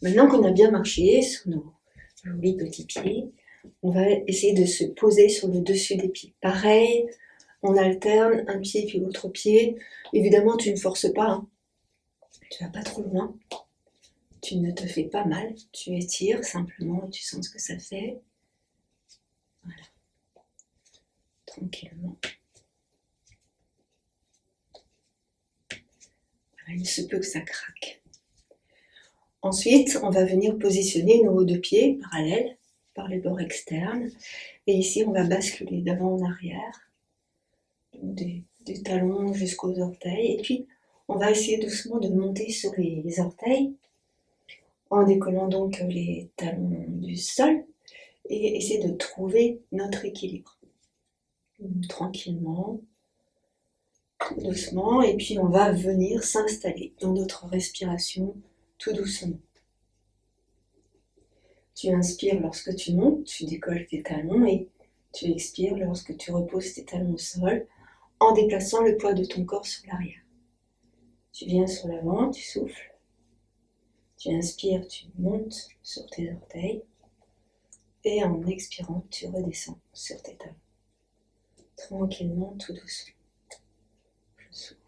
Maintenant qu'on a bien marché sur nos jolis petits pieds, on va essayer de se poser sur le dessus des pieds. Pareil, on alterne un pied puis l'autre pied. Évidemment, tu ne forces pas, hein. Tu vas pas trop loin. Tu ne te fais pas mal. Tu étires simplement et tu sens ce que ça fait. Voilà. Tranquillement. Voilà, il se peut que ça craque. Ensuite, on va venir positionner nos deux pieds parallèles par les bords externes. Et ici, on va basculer d'avant en arrière, des talons jusqu'aux orteils. Et puis, on va essayer doucement de monter sur les orteils, en décollant donc les talons du sol, et essayer de trouver notre équilibre. Tranquillement, doucement, et puis on va venir s'installer dans notre respiration tout doucement. Tu inspires lorsque tu montes, tu décolles tes talons, et tu expires lorsque tu reposes tes talons au sol, en déplaçant le poids de ton corps sur l'arrière. Tu viens sur l'avant, tu souffles. Tu inspires, tu montes sur tes orteils. Et en expirant, tu redescends sur tes talons. Tranquillement, tout doucement. Je souffle.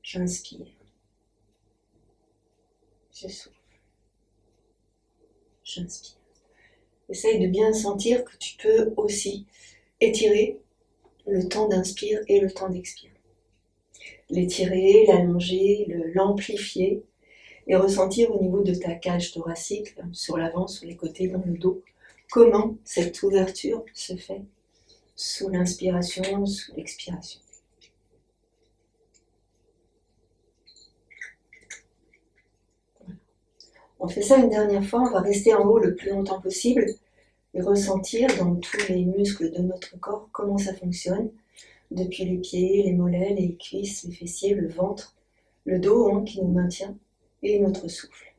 J'inspire. Je souffle. J'inspire. Essaye de bien sentir que tu peux aussi étirer le temps d'inspire et le temps d'expire. L'étirer, l'allonger, l'amplifier et ressentir au niveau de ta cage thoracique, sur l'avant, sur les côtés, dans le dos, comment cette ouverture se fait sous l'inspiration, sous l'expiration. On fait ça une dernière fois, on va rester en haut le plus longtemps possible et ressentir dans tous les muscles de notre corps comment ça fonctionne, depuis les pieds, les mollets, les cuisses, les fessiers, le ventre, le dos qui nous maintient, et notre souffle.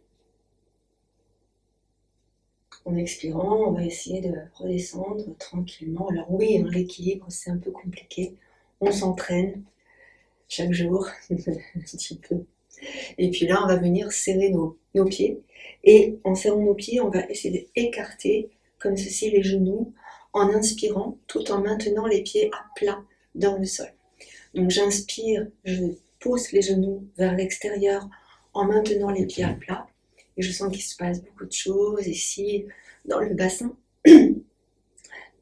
En expirant, on va essayer de redescendre tranquillement. Alors oui, l'équilibre c'est un peu compliqué, on s'entraîne chaque jour un petit peu. Et puis là, on va venir serrer nos pieds. Et en serrant nos pieds, on va essayer d'écarter, comme ceci, les genoux, en inspirant, tout en maintenant les pieds à plat dans le sol. Donc j'inspire, je pousse les genoux vers l'extérieur en maintenant les pieds à plat. Et je sens qu'il se passe beaucoup de choses ici, dans le bassin.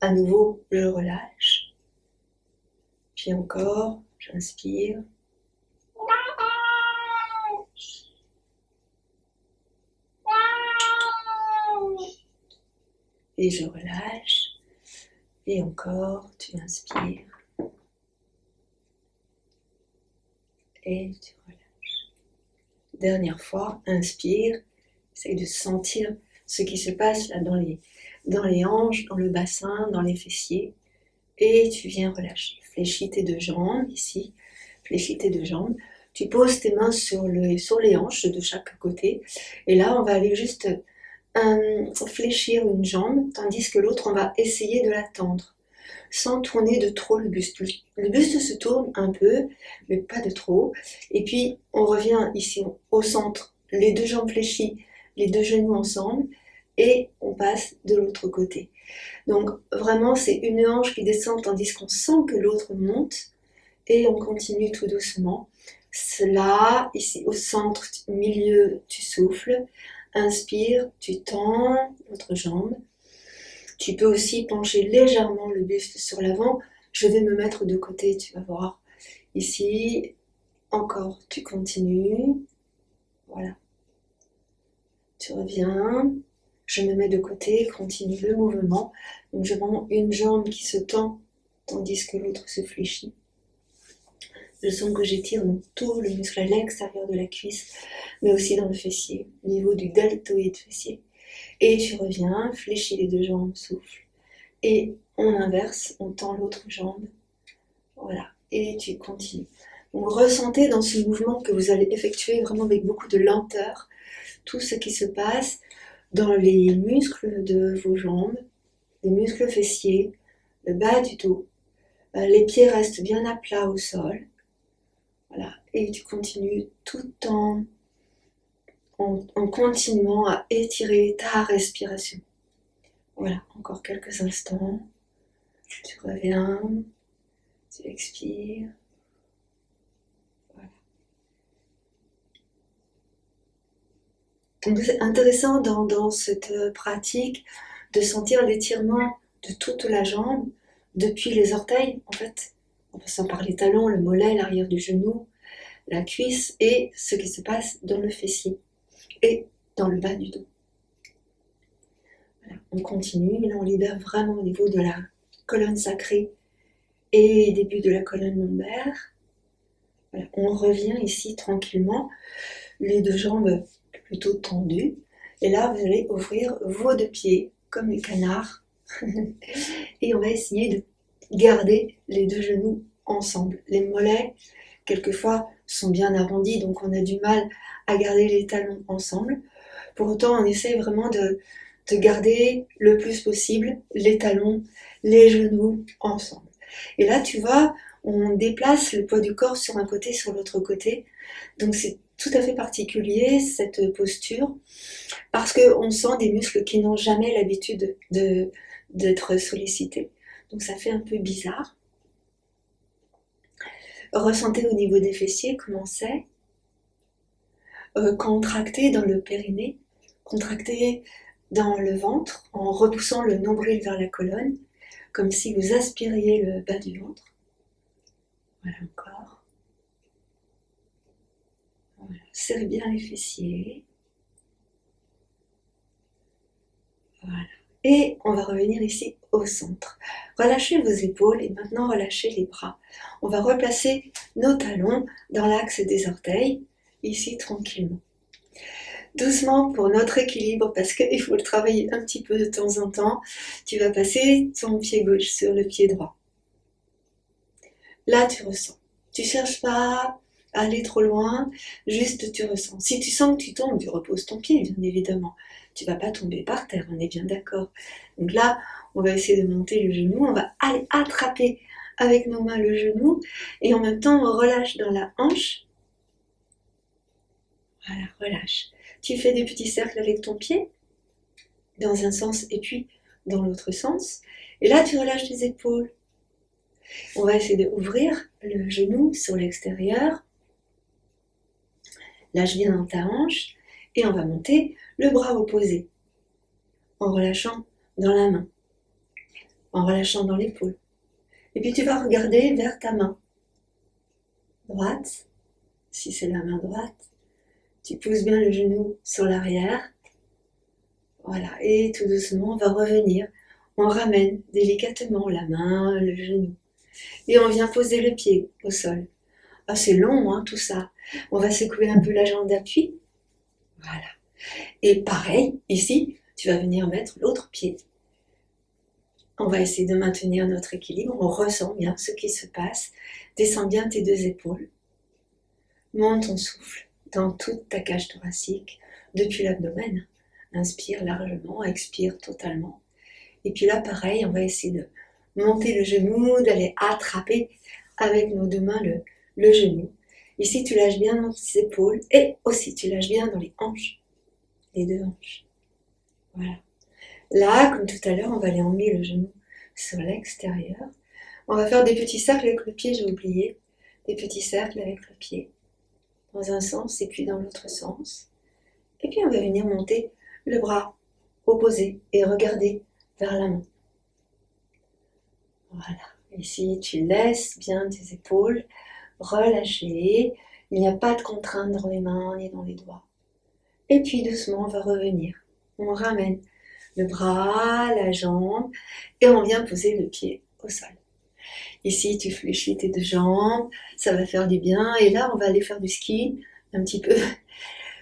À nouveau, je relâche. Puis encore, j'inspire. Et je relâche. Et encore, tu inspires. Et tu relâches. Dernière fois, inspire. Essaye de sentir ce qui se passe là dans les hanches, dans le bassin, dans les fessiers. Et tu viens relâcher. Fléchis tes deux jambes ici. Fléchis tes deux jambes. Tu poses tes mains sur les hanches de chaque côté. Et là, on va aller juste fléchir une jambe, tandis que l'autre, on va essayer de la tendre, sans tourner de trop le buste. Le buste se tourne un peu, mais pas de trop. Et puis, on revient ici au centre, les deux jambes fléchies, les deux genoux ensemble, et on passe de l'autre côté. Donc, vraiment, c'est une hanche qui descend, tandis qu'on sent que l'autre monte, et on continue tout doucement. Cela, ici au centre, au milieu, tu souffles. Inspire, tu tends l'autre jambe. Tu peux aussi pencher légèrement le buste sur l'avant. Je vais me mettre de côté, tu vas voir. Ici, encore, tu continues. Voilà. Tu reviens. Je me mets de côté, continue le mouvement. Donc j'ai vraiment une jambe qui se tend, tandis que l'autre se fléchit. Je sens que j'étire donc tout le muscle à l'extérieur de la cuisse, mais aussi dans le fessier, au niveau du deltoïde fessier. Et tu reviens, fléchis les deux jambes, souffle. Et on inverse, on tend l'autre jambe. Voilà, et tu continues. Donc ressentez dans ce mouvement que vous allez effectuer vraiment avec beaucoup de lenteur tout ce qui se passe dans les muscles de vos jambes, les muscles fessiers, le bas du dos. Les pieds restent bien à plat au sol. Voilà, et tu continues tout en en continuant à étirer ta respiration. Voilà, encore quelques instants. Tu reviens, tu expires. Voilà. Donc c'est intéressant dans cette pratique de sentir l'étirement de toute la jambe, depuis les orteils, en fait, en passant par les talons, le mollet, l'arrière du genou, la cuisse et ce qui se passe dans le fessier et dans le bas du dos. Voilà. On continue, là on libère vraiment au niveau de la colonne sacrée et début de la colonne lombaire. Voilà. On revient ici tranquillement, les deux jambes plutôt tendues. Et là, vous allez ouvrir vos deux pieds comme les canards. Et on va essayer de garder les deux genoux ensemble. Les mollets, quelquefois, sont bien arrondis, donc on a du mal à garder les talons ensemble. Pour autant, on essaie vraiment de garder le plus possible les talons, les genoux ensemble. Et là, tu vois, on déplace le poids du corps sur un côté, sur l'autre côté. Donc c'est tout à fait particulier, cette posture, parce qu'on sent des muscles qui n'ont jamais l'habitude d'être sollicités. Donc ça fait un peu bizarre. Ressentez au niveau des fessiers comment c'est. Contractez dans le périnée, contractez dans le ventre en repoussant le nombril vers la colonne, comme si vous aspiriez le bas du ventre. Voilà encore. Voilà. Serrez bien les fessiers. Voilà. Et on va revenir ici au centre. Relâchez vos épaules et maintenant relâchez les bras. On va replacer nos talons dans l'axe des orteils, ici tranquillement. Doucement pour notre équilibre, parce qu'il faut le travailler un petit peu de temps en temps, tu vas passer ton pied gauche sur le pied droit. Là, tu ressens. Tu ne cherches pas à aller trop loin, juste tu ressens. Si tu sens que tu tombes, tu reposes ton pied, bien évidemment. Tu ne vas pas tomber par terre, on est bien d'accord. Donc là, on va essayer de monter le genou, on va aller attraper avec nos mains le genou, et en même temps, on relâche dans la hanche. Voilà, relâche. Tu fais des petits cercles avec ton pied, dans un sens et puis dans l'autre sens. Et là, tu relâches tes épaules. On va essayer d'ouvrir le genou sur l'extérieur. Lâche bien dans ta hanche. Et on va monter le bras opposé. En relâchant dans la main. En relâchant dans l'épaule. Et puis tu vas regarder vers ta main droite. Si c'est la main droite. Tu pousses bien le genou sur l'arrière. Voilà, et tout doucement, on va revenir. On ramène délicatement la main, le genou. Et on vient poser le pied au sol. Ah, c'est long, hein, tout ça. On va secouer un peu la jambe d'appui. Voilà. Et pareil, ici, tu vas venir mettre l'autre pied. On va essayer de maintenir notre équilibre. On ressent bien ce qui se passe. Descends bien tes deux épaules. Monte ton souffle dans toute ta cage thoracique, depuis l'abdomen. Inspire largement, expire totalement. Et puis là, pareil, on va essayer de monter le genou, d'aller attraper avec nos deux mains le genou. Ici, tu lâches bien dans tes épaules et aussi tu lâches bien dans les hanches, les deux hanches. Voilà. Là, comme tout à l'heure, on va aller emmener le genou sur l'extérieur. On va faire des petits cercles avec le pied, j'ai oublié. Des petits cercles avec le pied, dans un sens et puis dans l'autre sens. Et puis on va venir monter le bras opposé et regarder vers la main. Voilà. Ici, tu laisses bien tes épaules relâcher. Il n'y a pas de contrainte dans les mains ni dans les doigts. Et puis doucement, on va revenir. On ramène le bras, la jambe et on vient poser le pied au sol. Ici, tu fléchis tes deux jambes, ça va faire du bien. Et là, on va aller faire du ski un petit peu.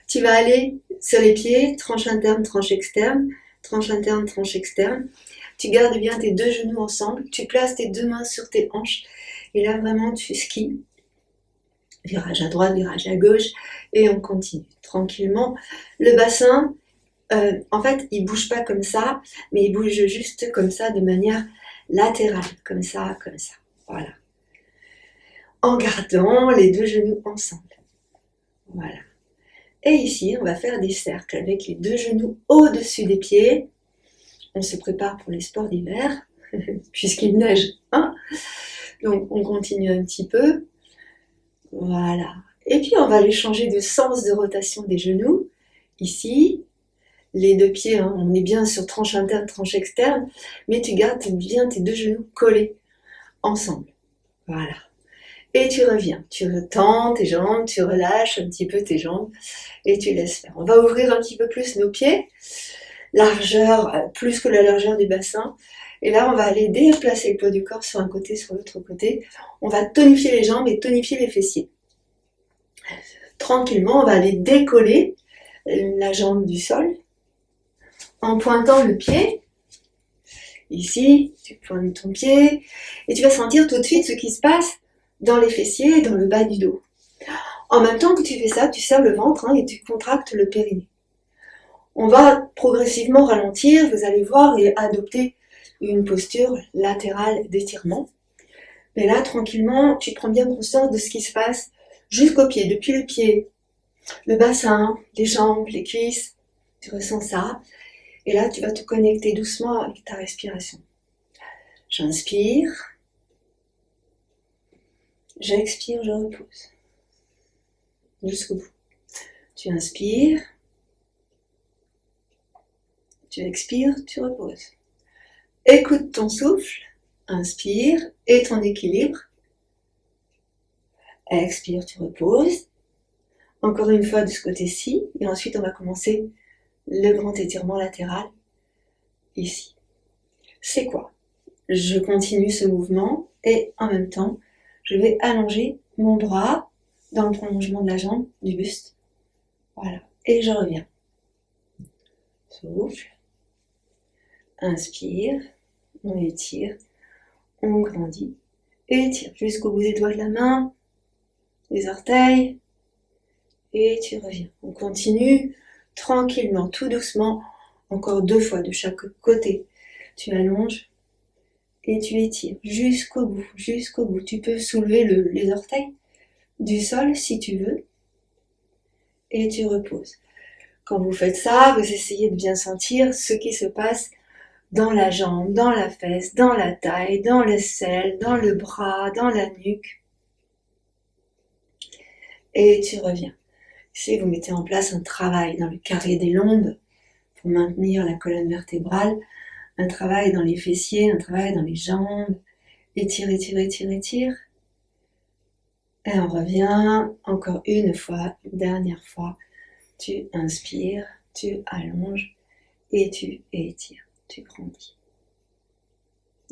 Tu vas aller sur les pieds, tranche interne, tranche externe, tranche interne, tranche externe. Tu gardes bien tes deux genoux ensemble, tu places tes deux mains sur tes hanches. Et là, vraiment, tu skis. Virage à droite, virage à gauche. Et on continue tranquillement. Le bassin, en fait, il ne bouge pas comme ça, mais il bouge juste comme ça, de manière latérale. Comme ça, comme ça. Voilà. En gardant les deux genoux ensemble. Voilà. Et ici, on va faire des cercles avec les 2 genoux au-dessus des pieds. On se prépare pour les sports d'hiver, puisqu'il neige, hein. Donc, on continue un petit peu. Voilà. Et puis, on va aller changer de sens de rotation des genoux. Ici, les 2 pieds, hein, on est bien sur tranche interne, tranche externe, mais tu gardes bien tes 2 genoux collés ensemble. Voilà. Et tu reviens, tu retends tes jambes, tu relâches un petit peu tes jambes et tu laisses faire. On va ouvrir un petit peu plus nos pieds, largeur, plus que la largeur du bassin. Et là, on va aller déplacer le poids du corps sur un côté, sur l'autre côté. On va tonifier les jambes et tonifier les fessiers. Tranquillement, on va aller décoller la jambe du sol en pointant le pied. Ici, tu pointes ton pied et tu vas sentir tout de suite ce qui se passe dans les fessiers et dans le bas du dos. En même temps que tu fais ça, tu serres le ventre, hein, et tu contractes le périnée. On va progressivement ralentir, vous allez voir, et adopter une posture latérale d'étirement. Mais là, tranquillement, tu prends bien conscience de ce qui se passe jusqu'au pied, depuis le pied, le bassin, les jambes, les cuisses. Tu ressens ça. Et là, tu vas te connecter doucement avec ta respiration. J'inspire. J'expire, je repose. Jusqu'au bout. Tu inspires. Tu expires, tu reposes. Écoute ton souffle. Inspire et ton équilibre. Expire, tu reposes. Encore une fois de ce côté-ci. Et ensuite, on va commencer le grand étirement latéral. Ici. C'est quoi? Je continue ce mouvement et en même temps, je vais allonger mon bras dans le prolongement de la jambe, du buste. Voilà. Et je reviens. Souffle. Inspire. On étire. On grandit. Étire jusqu'au bout des doigts de la main, les orteils. Et tu reviens. On continue tranquillement, tout doucement. Encore 2 fois de chaque côté. Tu allonges. Et tu étires jusqu'au bout, jusqu'au bout. Tu peux soulever les orteils du sol si tu veux. Et tu reposes. Quand vous faites ça, vous essayez de bien sentir ce qui se passe dans la jambe, dans la fesse, dans la taille, dans l'aisselle, dans le bras, dans la nuque. Et tu reviens. Ici, vous mettez en place un travail dans le carré des lombes pour maintenir la colonne vertébrale. Un travail dans les fessiers, un travail dans les jambes. Étire, étire, étire, étire. Et on revient encore une fois, une dernière fois. Tu inspires, tu allonges et tu étires, tu grandis.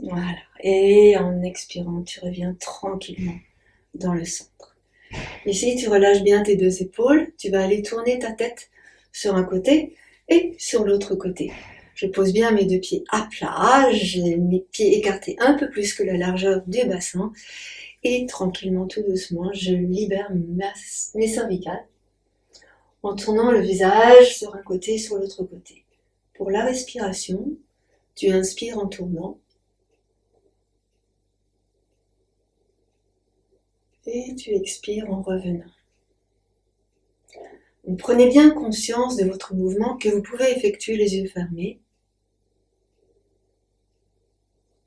Voilà. Et en expirant, tu reviens tranquillement dans le centre. Ici, tu relâches bien tes 2 épaules. Tu vas aller tourner ta tête sur un côté et sur l'autre côté. Je pose bien mes 2 pieds à plat, j'ai mes pieds écartés un peu plus que la largeur du bassin et tranquillement, tout doucement, je libère mes cervicales en tournant le visage sur un côté et sur l'autre côté. Pour la respiration, tu inspires en tournant et tu expires en revenant. Donc, prenez bien conscience de votre mouvement que vous pouvez effectuer les yeux fermés.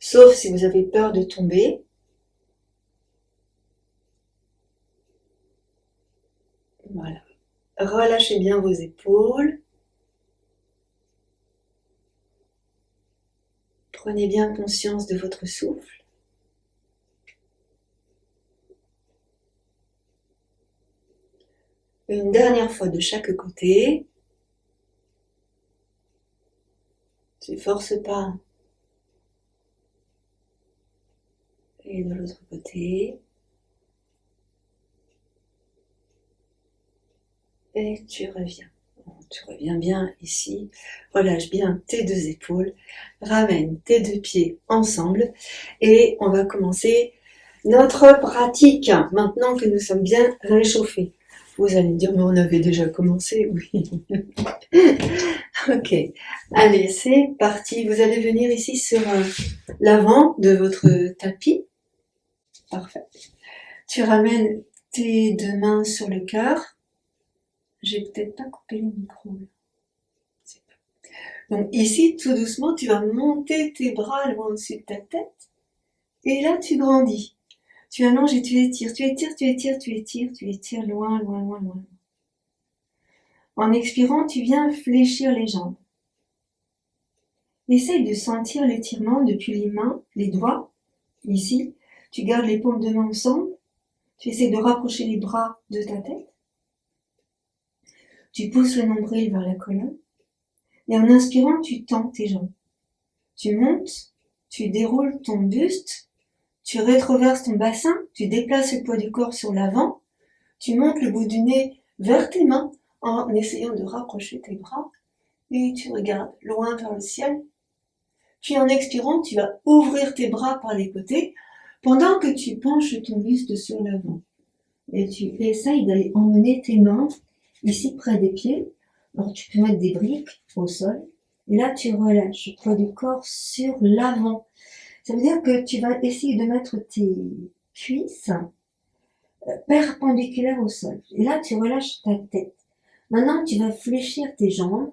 Sauf si vous avez peur de tomber. Voilà. Relâchez bien vos épaules. Prenez bien conscience de votre souffle. Une dernière fois de chaque côté. Ne force pas. Et de l'autre côté. Et tu reviens. Tu reviens bien ici. Relâche bien tes 2 épaules. Ramène tes 2 pieds ensemble. Et on va commencer notre pratique. Maintenant que nous sommes bien réchauffés. Vous allez me dire, mais on avait déjà commencé. Oui. Ok. Allez, c'est parti. Vous allez venir ici sur l'avant de votre tapis. Parfait. Tu ramènes tes 2 mains sur le cœur. J'ai peut-être pas coupé le micro là. C'est pas- Donc ici, tout doucement, tu vas monter tes bras loin au-dessus de ta tête. Et là, tu grandis. Tu allonges et tu étires, tu étires, tu étires, tu étires, tu étires loin, loin, loin, loin. En expirant, tu viens fléchir les jambes. Essaye de sentir l'étirement depuis les mains, les doigts. Ici, tu gardes les paumes de main ensemble. Tu essaies de rapprocher les bras de ta tête. Tu pousses le nombril vers la colonne. Et en inspirant, tu tends tes jambes. Tu montes, tu déroules ton buste, tu rétroverses ton bassin, tu déplaces le poids du corps sur l'avant, tu montes le bout du nez vers tes mains en essayant de rapprocher tes bras et tu regardes loin vers le ciel. Puis en expirant, tu vas ouvrir tes bras par les côtés pendant que tu penches ton buste sur l'avant. Et tu essayes d'aller emmener tes mains ici près des pieds. Alors tu peux mettre des briques au sol. Et là, tu relâches le poids du corps sur l'avant. Ça veut dire que tu vas essayer de mettre tes cuisses perpendiculaires au sol. Et là, tu relâches ta tête. Maintenant, tu vas fléchir tes jambes.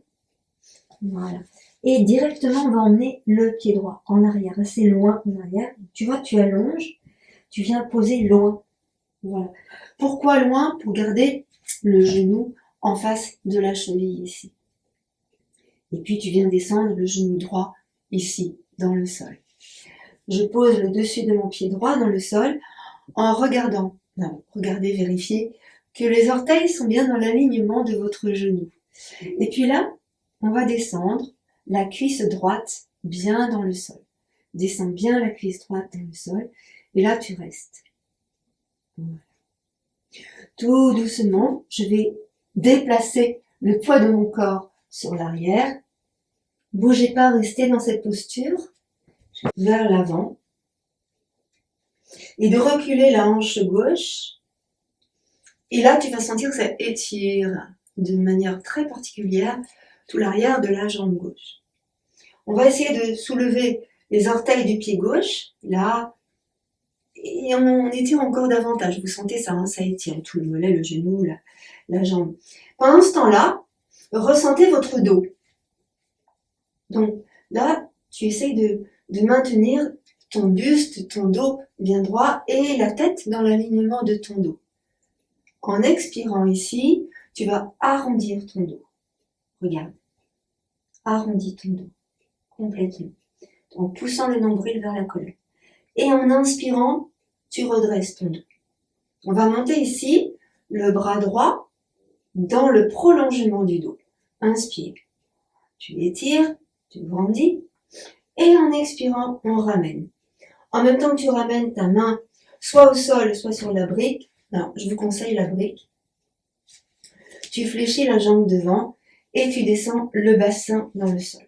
Voilà. Et directement, on va emmener le pied droit en arrière, assez loin en arrière. Tu vois, tu allonges, tu viens poser loin. Voilà. Pourquoi loin? Pour garder le genou en face de la cheville ici. Et puis, tu viens descendre le genou droit ici, dans le sol. Je pose le dessus de mon pied droit dans le sol en regardant, regardez, vérifiez que les orteils sont bien dans l'alignement de votre genou. Et puis là, on va descendre la cuisse droite bien dans le sol. Descends bien la cuisse droite dans le sol. Et là, tu restes. Voilà. Tout doucement, je vais déplacer le poids de mon corps sur l'arrière. Bougez pas, restez dans cette posture. Vers l'avant. Et de reculer la hanche gauche. Et là, tu vas sentir que ça étire d'une manière très particulière tout l'arrière de la jambe gauche. On va essayer de soulever les orteils du pied gauche, là, et on étire encore davantage. Vous sentez ça, hein, ça étire tout le mollet, le genou, la jambe. Pendant ce temps-là, ressentez votre dos. Donc là, tu essayes de maintenir ton buste, ton dos bien droit et la tête dans l'alignement de ton dos. En expirant ici, tu vas arrondir ton dos. Regarde. Arrondis ton dos complètement en poussant le nombril vers la colonne. Et en inspirant, tu redresses ton dos. On va monter ici le bras droit dans le prolongement du dos. Inspire. Tu étires, tu grandis. Et en expirant, on ramène. En même temps que tu ramènes ta main soit au sol, soit sur la brique. Alors, je vous conseille la brique. Tu fléchis la jambe devant et tu descends le bassin dans le sol.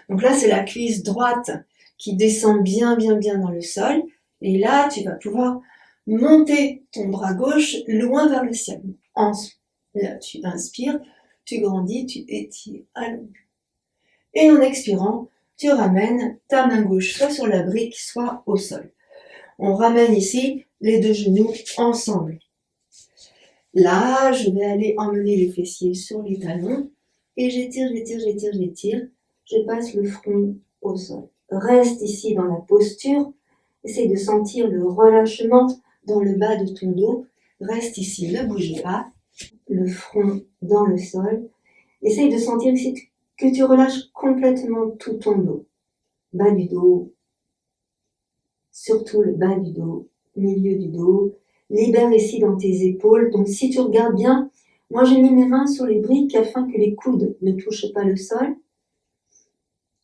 Donc là, c'est la cuisse droite qui descend bien, bien, bien dans le sol. Et là, tu vas pouvoir monter ton bras gauche loin vers le ciel. Là, tu inspires, tu grandis, tu étires, allonge. Et en expirant, tu ramènes ta main gauche soit sur la brique, soit au sol. On ramène ici les deux genoux ensemble. Là, je vais aller emmener les fessiers sur les talons et j'étire, j'étire, j'étire, j'étire. Je passe le front au sol. Reste ici dans la posture. Essaye de sentir le relâchement dans le bas de ton dos. Reste ici, ne bouge pas. Le front dans le sol. Essaye de sentir ici que tu relâches complètement tout ton dos. Bas du dos. Surtout le bas du dos. Milieu du dos. Libère ici dans tes épaules. Donc si tu regardes bien, moi j'ai mis mes mains sur les briques afin que les coudes ne touchent pas le sol.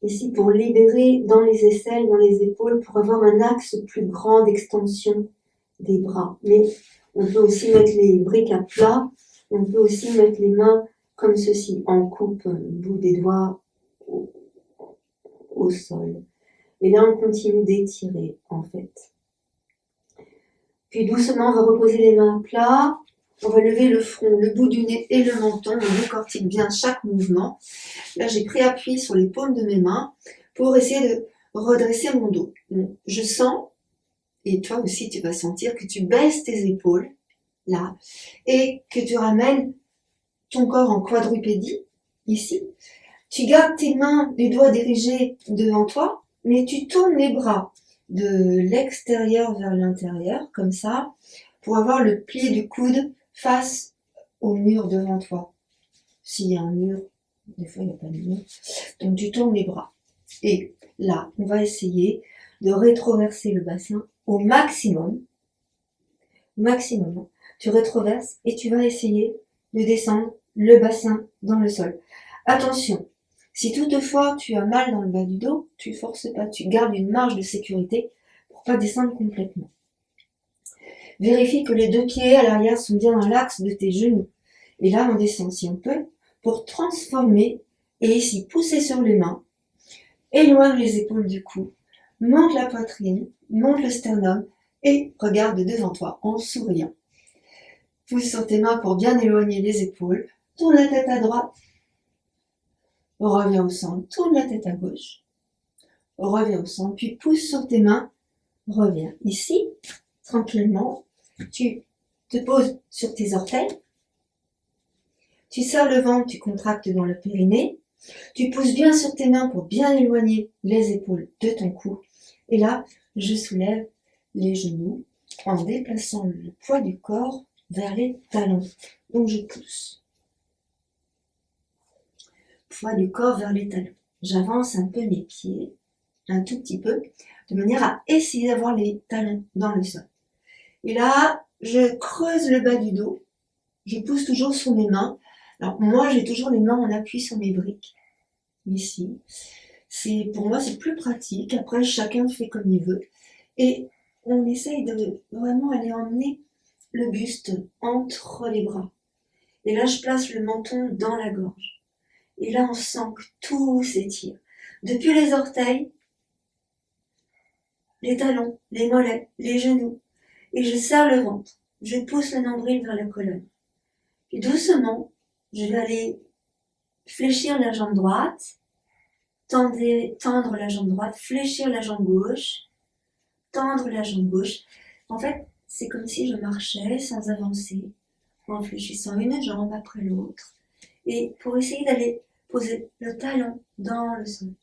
Ici pour libérer dans les aisselles, dans les épaules, pour avoir un axe plus grand d'extension des bras. Mais on peut aussi mettre les briques à plat, on peut aussi mettre les mains comme ceci, en coupe, le bout des doigts au sol. Et là on continue d'étirer en fait. Puis doucement on va reposer les mains à plat, on va lever le front, le bout du nez et le menton, on décortique bien chaque mouvement. Là, j'ai pris appui sur les paumes de mes mains pour essayer de redresser mon dos. Donc, je sens, et toi aussi tu vas sentir, que tu baisses tes épaules, là, et que tu ramènes ton corps en quadrupédie, ici. Tu gardes tes mains, les doigts dirigés devant toi, mais tu tournes les bras de l'extérieur vers l'intérieur, comme ça, pour avoir le pli du coude face au mur devant toi. S'il y a un mur, des fois il n'y a pas de mur, donc tu tournes les bras. Et là, on va essayer de rétroverser le bassin au maximum. Maximum. Tu rétroverses et tu vas essayer de descendre le bassin dans le sol. Attention, si toutefois tu as mal dans le bas du dos, tu forces pas, tu gardes une marge de sécurité pour pas descendre complètement. Vérifie que les deux pieds à l'arrière sont bien dans l'axe de tes genoux. Et là, on descend si on peut pour transformer et ici pousser sur les mains, éloigne les épaules du cou, monte la poitrine, monte le sternum et regarde devant toi en souriant. Pousse sur tes mains pour bien éloigner les épaules, tourne la tête à droite, reviens au centre, tourne la tête à gauche, reviens au centre, puis pousse sur tes mains, reviens. Ici, tranquillement, tu te poses sur tes orteils, tu serres le ventre, tu contractes dans le périnée, tu pousses bien sur tes mains pour bien éloigner les épaules de ton cou. Et là, je soulève les genoux en déplaçant le poids du corps vers les talons. Donc je pousse. Poids du corps vers les talons. J'avance un peu mes pieds, un tout petit peu, de manière à essayer d'avoir les talons dans le sol. Et là, je creuse le bas du dos. Je pousse toujours sur mes mains. Alors moi, j'ai toujours les mains en appui sur mes briques. Ici. Pour moi, c'est plus pratique. Après, chacun fait comme il veut. Et on essaye de vraiment aller emmener le buste entre les bras. Et là, je place le menton dans la gorge. Et là, on sent que tout s'étire. Depuis les orteils, les talons, les mollets, les genoux. Et je serre le ventre. Je pousse le nombril vers la colonne. Et doucement, je vais aller fléchir la jambe droite, tendre la jambe droite, fléchir la jambe gauche, tendre la jambe gauche. En fait, c'est comme si je marchais sans avancer, en fléchissant une jambe après l'autre. Et pour essayer d'aller poser le talon dans le sol.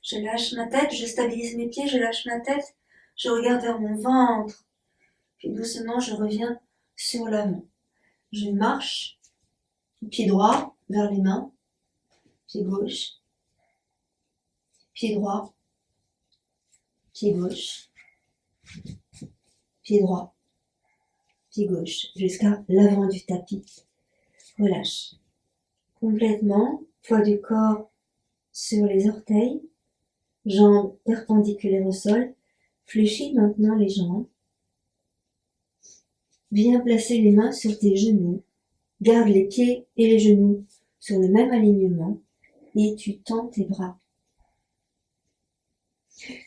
Je lâche ma tête, je stabilise mes pieds, je lâche ma tête, je regarde vers mon ventre. Puis doucement, je reviens sur l'avant. Je marche, pied droit vers les mains, pied gauche, pied droit, pied gauche, pied droit, pied gauche, jusqu'à l'avant du tapis. Relâche complètement, poids du corps sur les orteils, jambes perpendiculaires au sol, fléchis maintenant les jambes. Viens placer les mains sur tes genoux, garde les pieds et les genoux sur le même alignement et tu tends tes bras.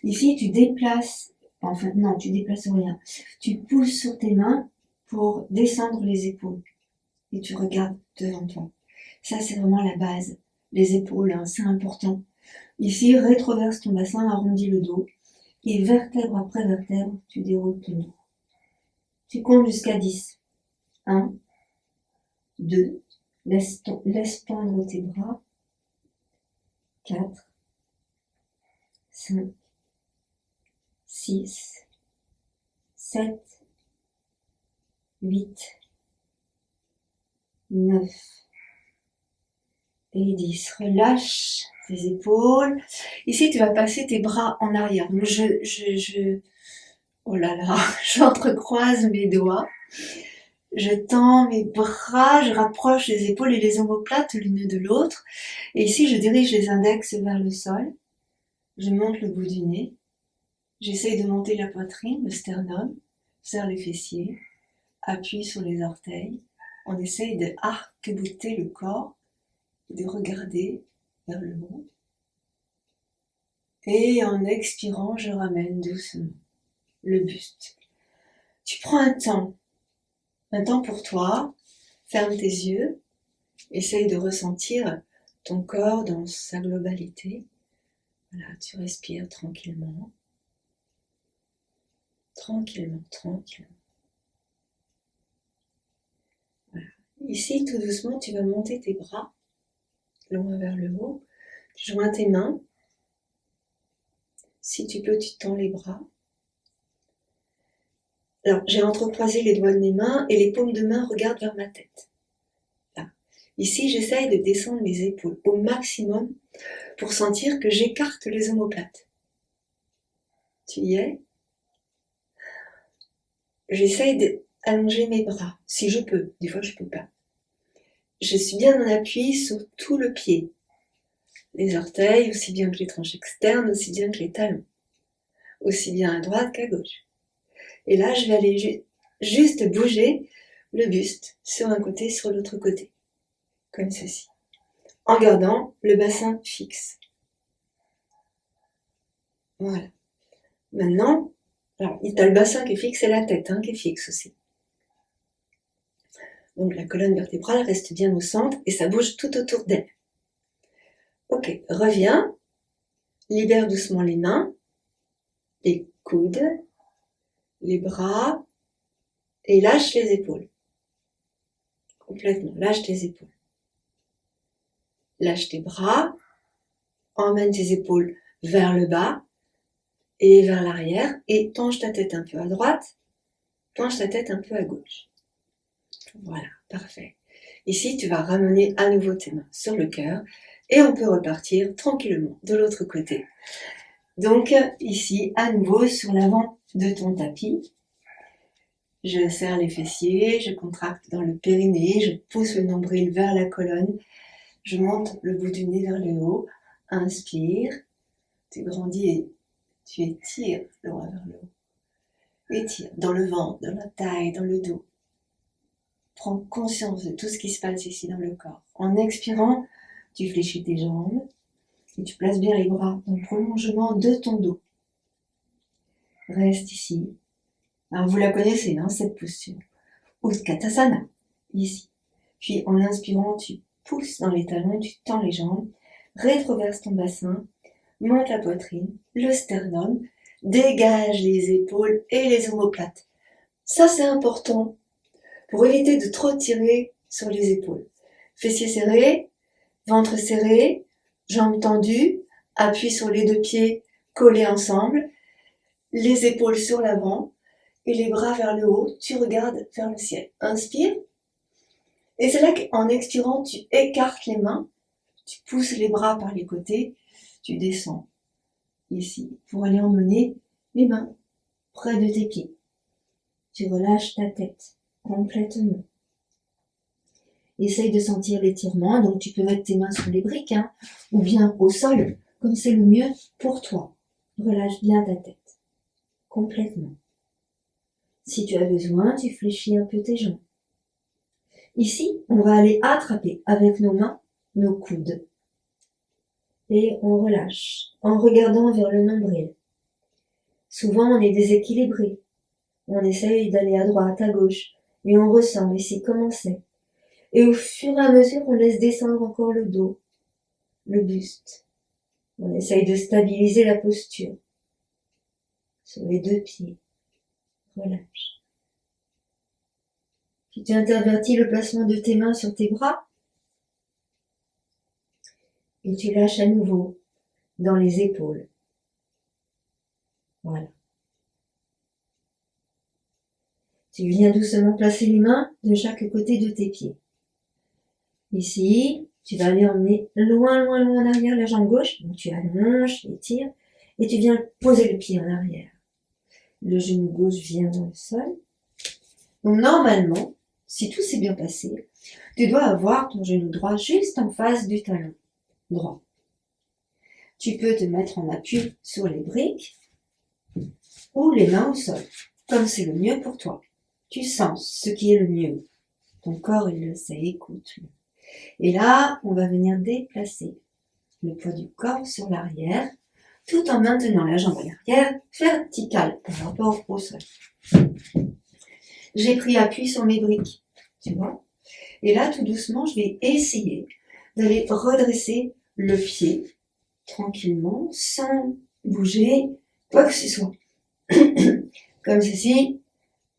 Ici, tu déplaces, enfin non, tu déplaces rien, tu pousses sur tes mains pour descendre les épaules et tu regardes devant toi. Ça, c'est vraiment la base. Les épaules, hein, c'est important. Ici, rétroverse ton bassin, arrondis le dos et vertèbre après vertèbre, tu déroules ton dos. Tu comptes jusqu'à 10. 1, 2, laisse pendre tes bras. 4, 5, 6, 7, 8, 9 et 10. Relâche tes épaules. Ici, tu vas passer tes bras en arrière. Donc, oh là là, j'entrecroise mes doigts. Je tends mes bras, je rapproche les épaules et les omoplates l'une de l'autre. Et ici, je dirige les index vers le sol. Je monte le bout du nez. J'essaye de monter la poitrine, le sternum, serre les fessiers, appuie sur les orteils. On essaye de arc-bouter le corps, de regarder vers le haut. Et en expirant, je ramène doucement le buste. Tu prends un temps pour toi, ferme tes yeux, essaye de ressentir ton corps dans sa globalité. Voilà, tu respires tranquillement. Tranquillement, tranquillement. Voilà. Ici, tout doucement, tu vas monter tes bras, loin vers le haut. Tu joins tes mains. Si tu peux, tu tends les bras. Alors, j'ai entrecroisé les doigts de mes mains et les paumes de main regardent vers ma tête. Là. Ici, j'essaye de descendre mes épaules au maximum pour sentir que j'écarte les omoplates. Tu y es? J'essaye d'allonger mes bras, si je peux. Des fois, je ne peux pas. Je suis bien en appui sur tout le pied. Les orteils, aussi bien que les tranches externes, aussi bien que les talons. Aussi bien à droite qu'à gauche. Et là, je vais aller juste bouger le buste sur un côté, sur l'autre côté. Comme ceci. En gardant le bassin fixe. Voilà. Maintenant, alors, tu as le bassin qui est fixe et la tête qui est fixe aussi. Donc la colonne vertébrale reste bien au centre et ça bouge tout autour d'elle. Ok, reviens. Libère doucement les mains, les coudes, les bras et lâche les épaules. Complètement, lâche tes épaules. Lâche tes bras, emmène tes épaules vers le bas et vers l'arrière et penche ta tête un peu à droite, penche ta tête un peu à gauche. Voilà, parfait. Ici, tu vas ramener à nouveau tes mains sur le cœur et on peut repartir tranquillement de l'autre côté. Donc ici, à nouveau sur l'avant de ton tapis, je serre les fessiers, je contracte dans le périnée, je pousse le nombril vers la colonne, je monte le bout du nez vers le haut, inspire, tu grandis et tu étires le bras vers le haut. Étire dans le ventre, dans la taille, dans le dos. Prends conscience de tout ce qui se passe ici dans le corps. En expirant, tu fléchis tes jambes et tu places bien les bras dans le prolongement de ton dos. Reste ici. Alors vous la connaissez, cette posture. Utkatasana, ici. Puis en inspirant, tu pousses dans les talons, tu tends les jambes, rétroverse ton bassin, monte la poitrine, le sternum, dégage les épaules et les omoplates. Ça c'est important pour éviter de trop tirer sur les épaules. Fessiers serrés, ventre serré, jambes tendues, appui sur les deux pieds collés ensemble, les épaules sur l'avant et les bras vers le haut, tu regardes vers le ciel. Inspire. Et c'est là qu'en expirant, tu écartes les mains, tu pousses les bras par les côtés, tu descends ici pour aller emmener les mains près de tes pieds. Tu relâches ta tête complètement. Essaye de sentir l'étirement, donc tu peux mettre tes mains sur les briques ou bien au sol, comme c'est le mieux pour toi. Relâche bien ta tête, complètement. Si tu as besoin, tu fléchis un peu tes jambes. Ici, on va aller attraper avec nos mains nos coudes. Et on relâche en regardant vers le nombril. Souvent, on est déséquilibré. On essaye d'aller à droite, à gauche, et on ressent ici comment c'est. Et au fur et à mesure, on laisse descendre encore le dos, le buste. On essaye de stabiliser la posture. Sur les deux pieds. Relâche. Puis tu intervertis le placement de tes mains sur tes bras. Et tu lâches à nouveau dans les épaules. Voilà. Tu viens doucement placer les mains de chaque côté de tes pieds. Ici, tu vas aller emmener loin en arrière la jambe gauche. Donc tu allonges, tu étires et tu viens poser le pied en arrière. Le genou gauche vient dans le sol. Donc normalement, si tout s'est bien passé, tu dois avoir ton genou droit juste en face du talon droit. Tu peux te mettre en appui sur les briques ou les mains au sol, comme c'est le mieux pour toi. Tu sens ce qui est le mieux. Ton corps, il le sait, écoute-le. Et là, on va venir déplacer le poids du corps sur l'arrière, tout en maintenant la jambe à l'arrière, verticale par rapport au sol. J'ai pris appui sur mes briques, tu vois. Et là, tout doucement, je vais essayer d'aller redresser le pied tranquillement, sans bouger quoi que ce soit. Comme ceci,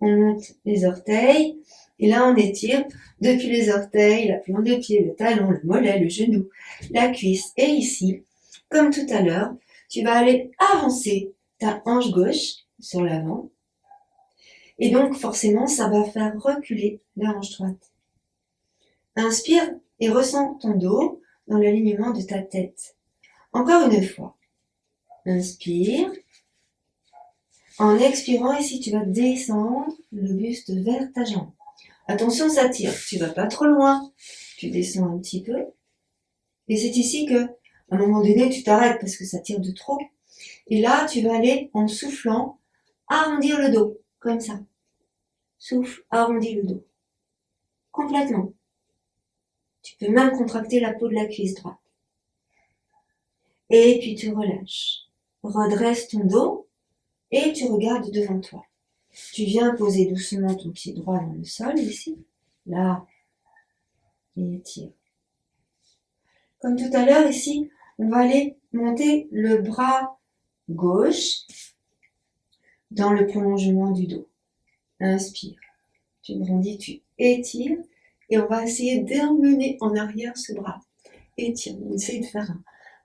on monte les orteils, Et là, on étire depuis les orteils, la plante de pied, le talon, le mollet, le genou, la cuisse. Et ici, comme tout à l'heure, tu vas aller avancer ta hanche gauche sur l'avant. Et donc, forcément, ça va faire reculer la hanche droite. Inspire et ressens ton dos dans l'alignement de ta tête. Encore une fois. Inspire. En expirant, ici, tu vas descendre le buste vers ta jambe. Attention, ça tire. Tu vas pas trop loin. Tu descends un petit peu. Et c'est ici que, à un moment donné, tu t'arrêtes parce que ça tire de trop. Et là, tu vas aller, en soufflant, arrondir le dos. Comme ça. Souffle, arrondis le dos. Complètement. Tu peux même contracter la peau de la cuisse droite. Et puis tu relâches. Redresse ton dos et tu regardes devant toi. Tu viens poser doucement ton pied droit dans le sol, ici. Là. Et étire. Comme tout à l'heure, ici, on va aller monter le bras gauche dans le prolongement du dos. Inspire. Tu grandis, tu étires. Et on va essayer d'emmener en arrière ce bras. Étire. On essaye de faire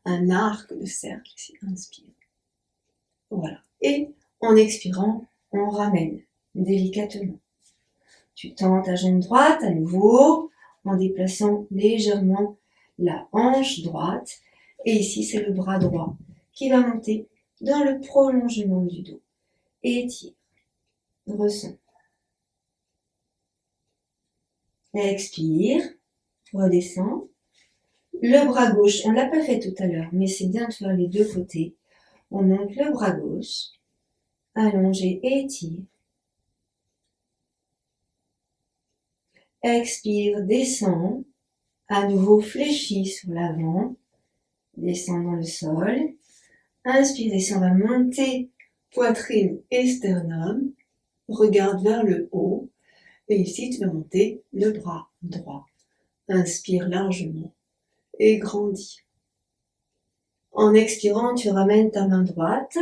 un arc de cercle ici. Inspire. Voilà. Et en expirant, on ramène délicatement. Tu tends ta jambe droite à nouveau en déplaçant légèrement la hanche droite. Et ici, c'est le bras droit qui va monter dans le prolongement du dos. Étire. Ressens. Expire. Redescends. Le bras gauche, on ne l'a pas fait tout à l'heure, mais c'est bien de faire les deux côtés. On monte le bras gauche. Allongé, étire. Expire, descend. À nouveau, fléchis sur l'avant. Descends dans le sol. Inspire, et on va monter poitrine et sternum. Regarde vers le haut. Et ici, tu vas monter le bras droit. Inspire largement et grandis. En expirant, tu ramènes ta main droite.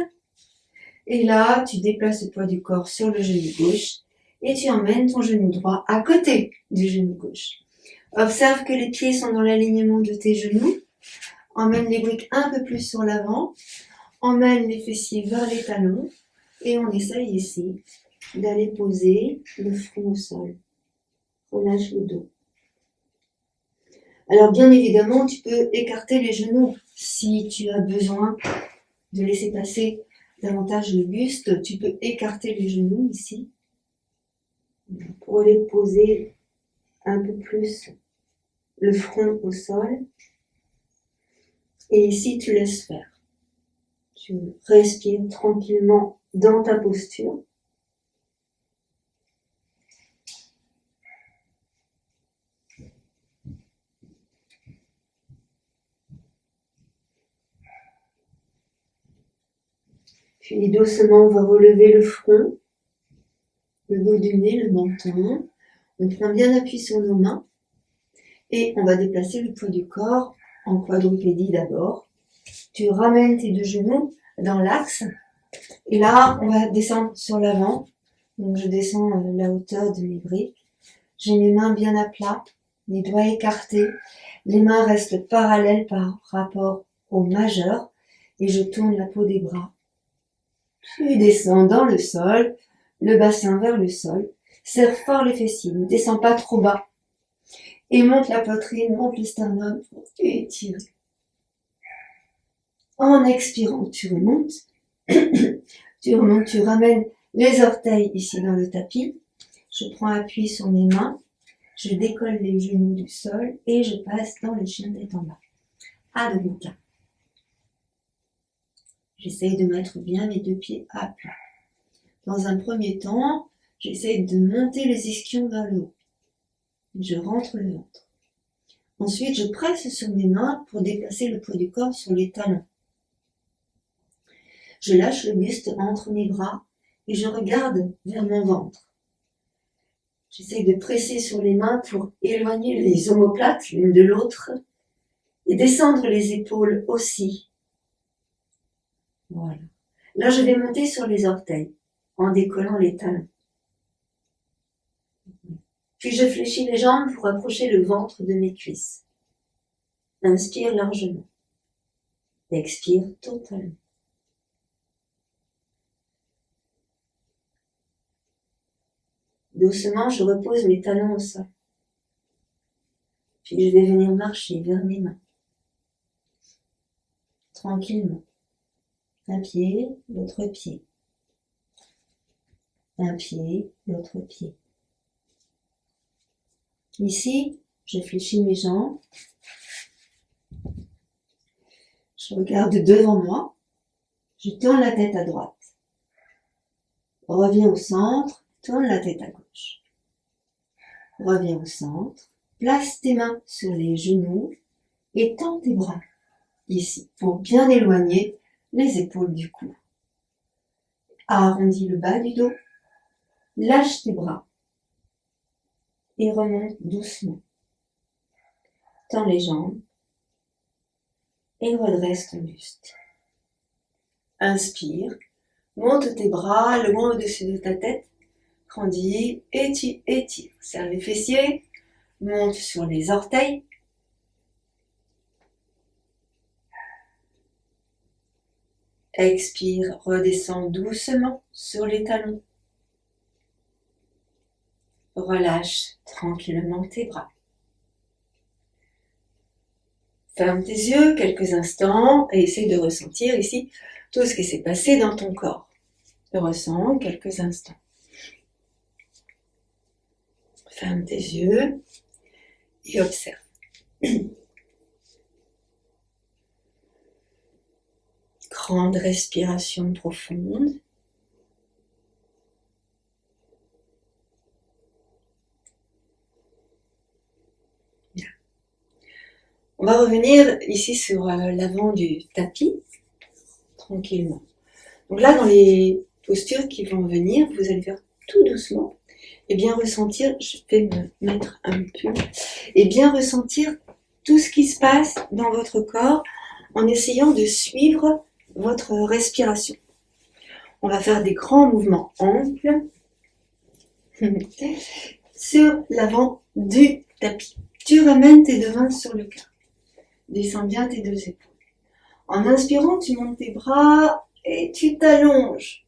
Et là, tu déplaces le poids du corps sur le genou gauche et tu emmènes ton genou droit à côté du genou gauche. Observe que les pieds sont dans l'alignement de tes genoux. Emmène les briques un peu plus sur l'avant. Emmène les fessiers vers les talons. Et on essaye ici d'aller poser le front au sol. Relâche le dos. Alors bien évidemment, tu peux écarter les genoux si tu as besoin de laisser passer davantage le buste. Tu peux écarter les genoux ici pour aller poser un peu plus le front au sol. Et ici, tu laisses faire. Tu respires tranquillement dans ta posture. Puis doucement, on va relever le front, le bout du nez, le menton. On prend bien appui sur nos mains et on va déplacer le poids du corps en quadrupédie d'abord. Tu ramènes tes deux genoux dans l'axe et là, on va descendre sur l'avant. Donc je descends la hauteur de mes briques. J'ai mes mains bien à plat, les doigts écartés. Les mains restent parallèles par rapport au majeur et je tourne la peau des bras. Tu descends dans le sol, le bassin vers le sol. Serre fort les fessiers, ne descends pas trop bas. Et monte la poitrine, monte le sternum pour étirer. En expirant, tu remontes. Tu remontes, tu ramènes les orteils ici dans le tapis. Je prends appui sur mes mains. Je décolle les genoux du sol et je passe dans le chien tête en bas. Adho Mukha. J'essaye de mettre bien mes deux pieds à plat. Dans un premier temps, j'essaye de monter les ischions vers le haut. Je rentre le ventre. Ensuite, je presse sur mes mains pour déplacer le poids du corps sur les talons. Je lâche le buste entre mes bras et je regarde vers mon ventre. J'essaye de presser sur les mains pour éloigner les omoplates l'une de l'autre et descendre les épaules aussi. Voilà. Là, je vais monter sur les orteils en décollant les talons. Puis je fléchis les jambes pour approcher le ventre de mes cuisses. Inspire largement. Expire totalement. Doucement, je repose mes talons au sol. Puis je vais venir marcher vers mes mains. Tranquillement. Un pied, l'autre pied. Un pied, l'autre pied. Ici, je fléchis mes jambes. Je regarde devant moi. Je tourne la tête à droite. Reviens au centre, tourne la tête à gauche. Reviens au centre. Place tes mains sur les genoux et tends tes bras ici pour bien éloigner les épaules du cou. Arrondis le bas du dos. Lâche tes bras et remonte doucement. Tends les jambes et redresse ton buste. Inspire, monte tes bras loin au-dessus de ta tête, grandis, étire, serre les fessiers, monte sur les orteils. Expire, redescends doucement sur les talons. Relâche tranquillement tes bras. Ferme tes yeux quelques instants et essaie de ressentir ici tout ce qui s'est passé dans ton corps. Ressens quelques instants. Ferme tes yeux et observe. Grande respiration profonde. Bien. On va revenir ici sur l'avant du tapis, tranquillement. Donc là, dans les postures qui vont venir, vous allez faire tout doucement et bien ressentir, je vais me mettre un pull, et bien ressentir tout ce qui se passe dans votre corps en essayant de suivre votre respiration. On va faire des grands mouvements amples sur l'avant du tapis. Tu ramènes tes deux mains sur le cœur. Descends bien tes deux épaules. En inspirant, tu montes tes bras et tu t'allonges.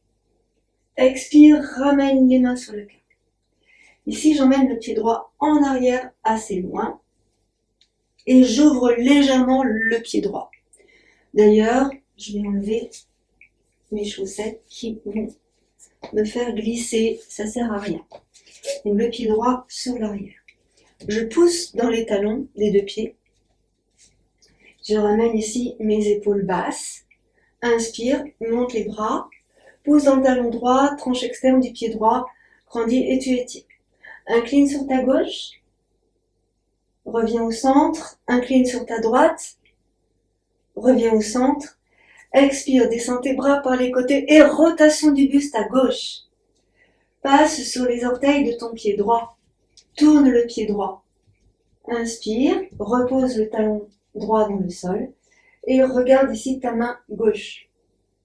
Expire, ramène les mains sur le cœur. Ici, j'emmène le pied droit en arrière assez loin et j'ouvre légèrement le pied droit. D'ailleurs, je vais enlever mes chaussettes qui vont me faire glisser, ça sert à rien. Donc le pied droit sur l'arrière. Je pousse dans les talons des deux pieds. Je ramène ici mes épaules basses. Inspire, monte les bras. Pousse dans le talon droit, tranche externe du pied droit. Grandis et tu étires. Incline sur ta gauche. Reviens au centre. Incline sur ta droite. Reviens au centre. Expire, descends tes bras par les côtés et rotation du buste à gauche. Passe sur les orteils de ton pied droit. Tourne le pied droit. Inspire, repose le talon droit dans le sol et regarde ici ta main gauche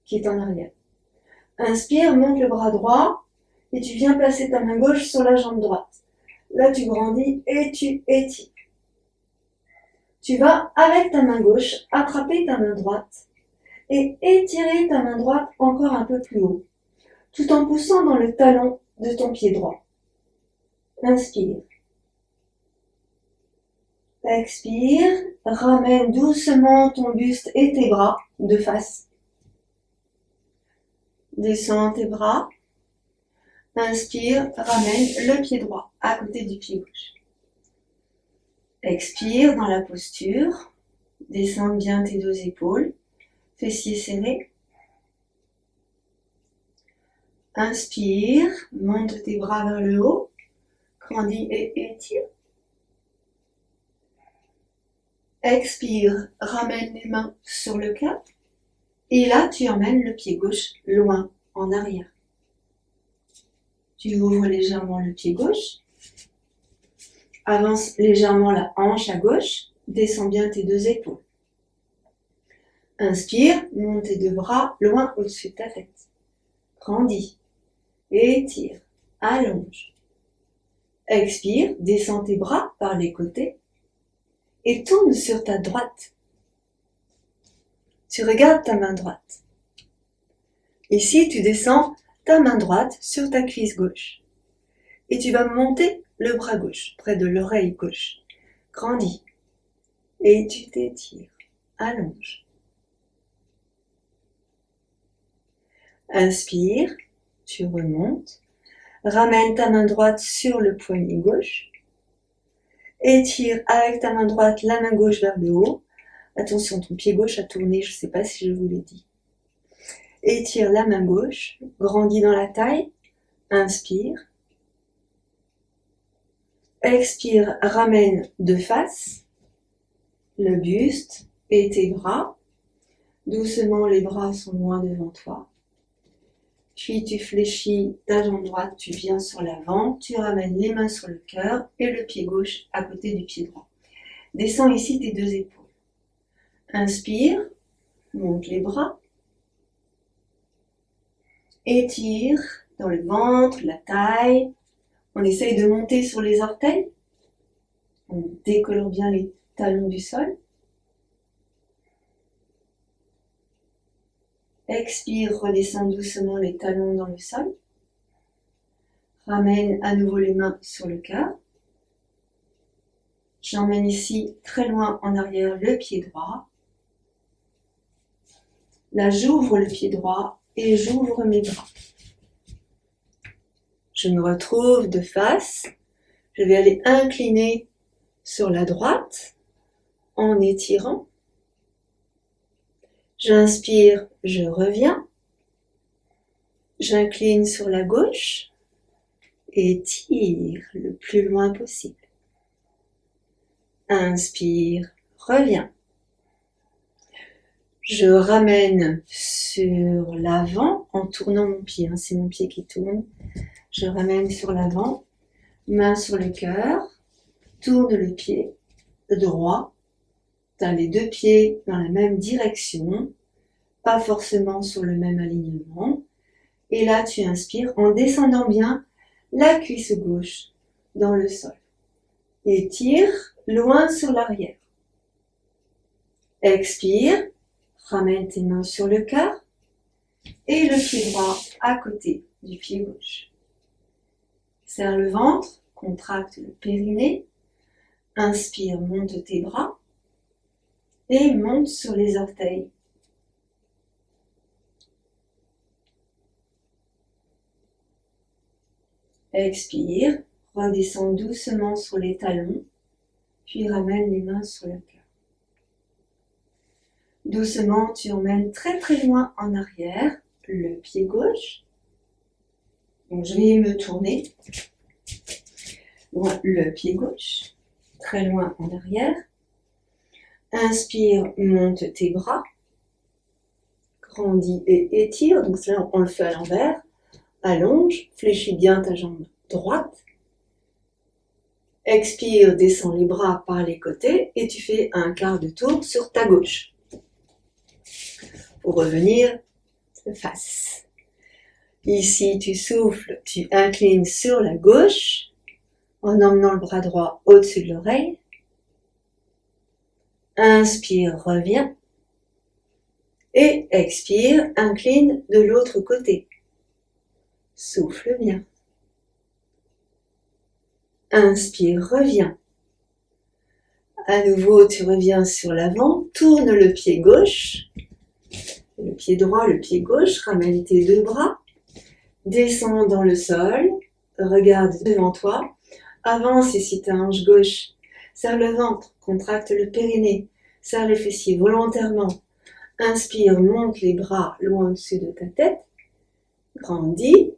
qui est en arrière. Inspire, monte le bras droit et tu viens placer ta main gauche sur la jambe droite. Là, tu grandis et tu étires. Tu vas, avec ta main gauche, attraper ta main droite et étirer ta main droite encore un peu plus haut, tout en poussant dans le talon de ton pied droit. Inspire. Expire. Ramène doucement ton buste et tes bras de face. Descends tes bras. Inspire. Ramène le pied droit à côté du pied gauche. Expire dans la posture. Descends bien tes deux épaules. Fessiers serrés. Inspire. Monte tes bras vers le haut. Grandis et étire. Expire, ramène les mains sur le cœur. Et là, tu emmènes le pied gauche loin, en arrière. Tu ouvres légèrement le pied gauche. Avance légèrement la hanche à gauche. Descends bien tes deux épaules. Inspire, monte tes deux bras loin au-dessus de ta tête. Grandis. Étire. Allonge. Expire, descends tes bras par les côtés et tourne sur ta droite. Tu regardes ta main droite. Ici, tu descends ta main droite sur ta cuisse gauche. Et tu vas monter le bras gauche, près de l'oreille gauche. Grandis. Et tu t'étires. Allonge. Inspire, tu remontes. Ramène ta main droite sur le poignet gauche. Étire avec ta main droite la main gauche vers le haut. Attention, ton pied gauche a tourné, je ne sais pas si je vous l'ai dit. Étire la main gauche, grandis dans la taille. Inspire. Expire, ramène de face le buste et tes bras. Doucement, les bras sont loin devant toi. Puis tu fléchis ta jambe droite, tu viens sur l'avant, tu ramènes les mains sur le cœur et le pied gauche à côté du pied droit. Descends ici tes deux épaules. Inspire, monte les bras. Étire dans le ventre, la taille. On essaye de monter sur les orteils. On décolore bien les talons du sol. Expire, redescends doucement les talons dans le sol. Ramène à nouveau les mains sur le cœur. J'emmène ici très loin en arrière le pied droit. Là, j'ouvre le pied droit et j'ouvre mes bras. Je me retrouve de face. Je vais aller incliner sur la droite en étirant. J'inspire, je reviens. J'incline sur la gauche et tire le plus loin possible. Inspire, reviens. Je ramène sur l'avant en tournant mon pied. C'est mon pied qui tourne. Je ramène sur l'avant, main sur le cœur, tourne le pied droit. Tu as les deux pieds dans la même direction, pas forcément sur le même alignement. Et là, tu inspires en descendant bien la cuisse gauche dans le sol. Étire loin sur l'arrière. Expire, ramène tes mains sur le cœur et le pied droit à côté du pied gauche. Serre le ventre, contracte le périnée. Inspire, monte tes bras et monte sur les orteils. Expire, redescends doucement sur les talons, puis ramène les mains sur le cœur. Doucement, tu emmènes très très loin en arrière le pied gauche. Donc je vais me tourner. Loin le pied gauche, très loin en arrière. Inspire, monte tes bras. Grandis et étire. Donc là, on le fait à l'envers. Allonge, fléchis bien ta jambe droite. Expire, descends les bras par les côtés et tu fais un quart de tour sur ta gauche. Pour revenir face. Ici, tu souffles, tu inclines sur la gauche en emmenant le bras droit au-dessus de l'oreille. Inspire, reviens. Et expire, incline de l'autre côté. Souffle bien. Inspire, reviens. À nouveau, tu reviens sur l'avant, tourne le pied gauche, le pied droit, le pied gauche, ramène tes deux bras, descends dans le sol, regarde devant toi, avance ici ta hanche gauche, serre le ventre, contracte le périnée, serre les fessiers volontairement, inspire, monte les bras loin au-dessus de ta tête, grandis,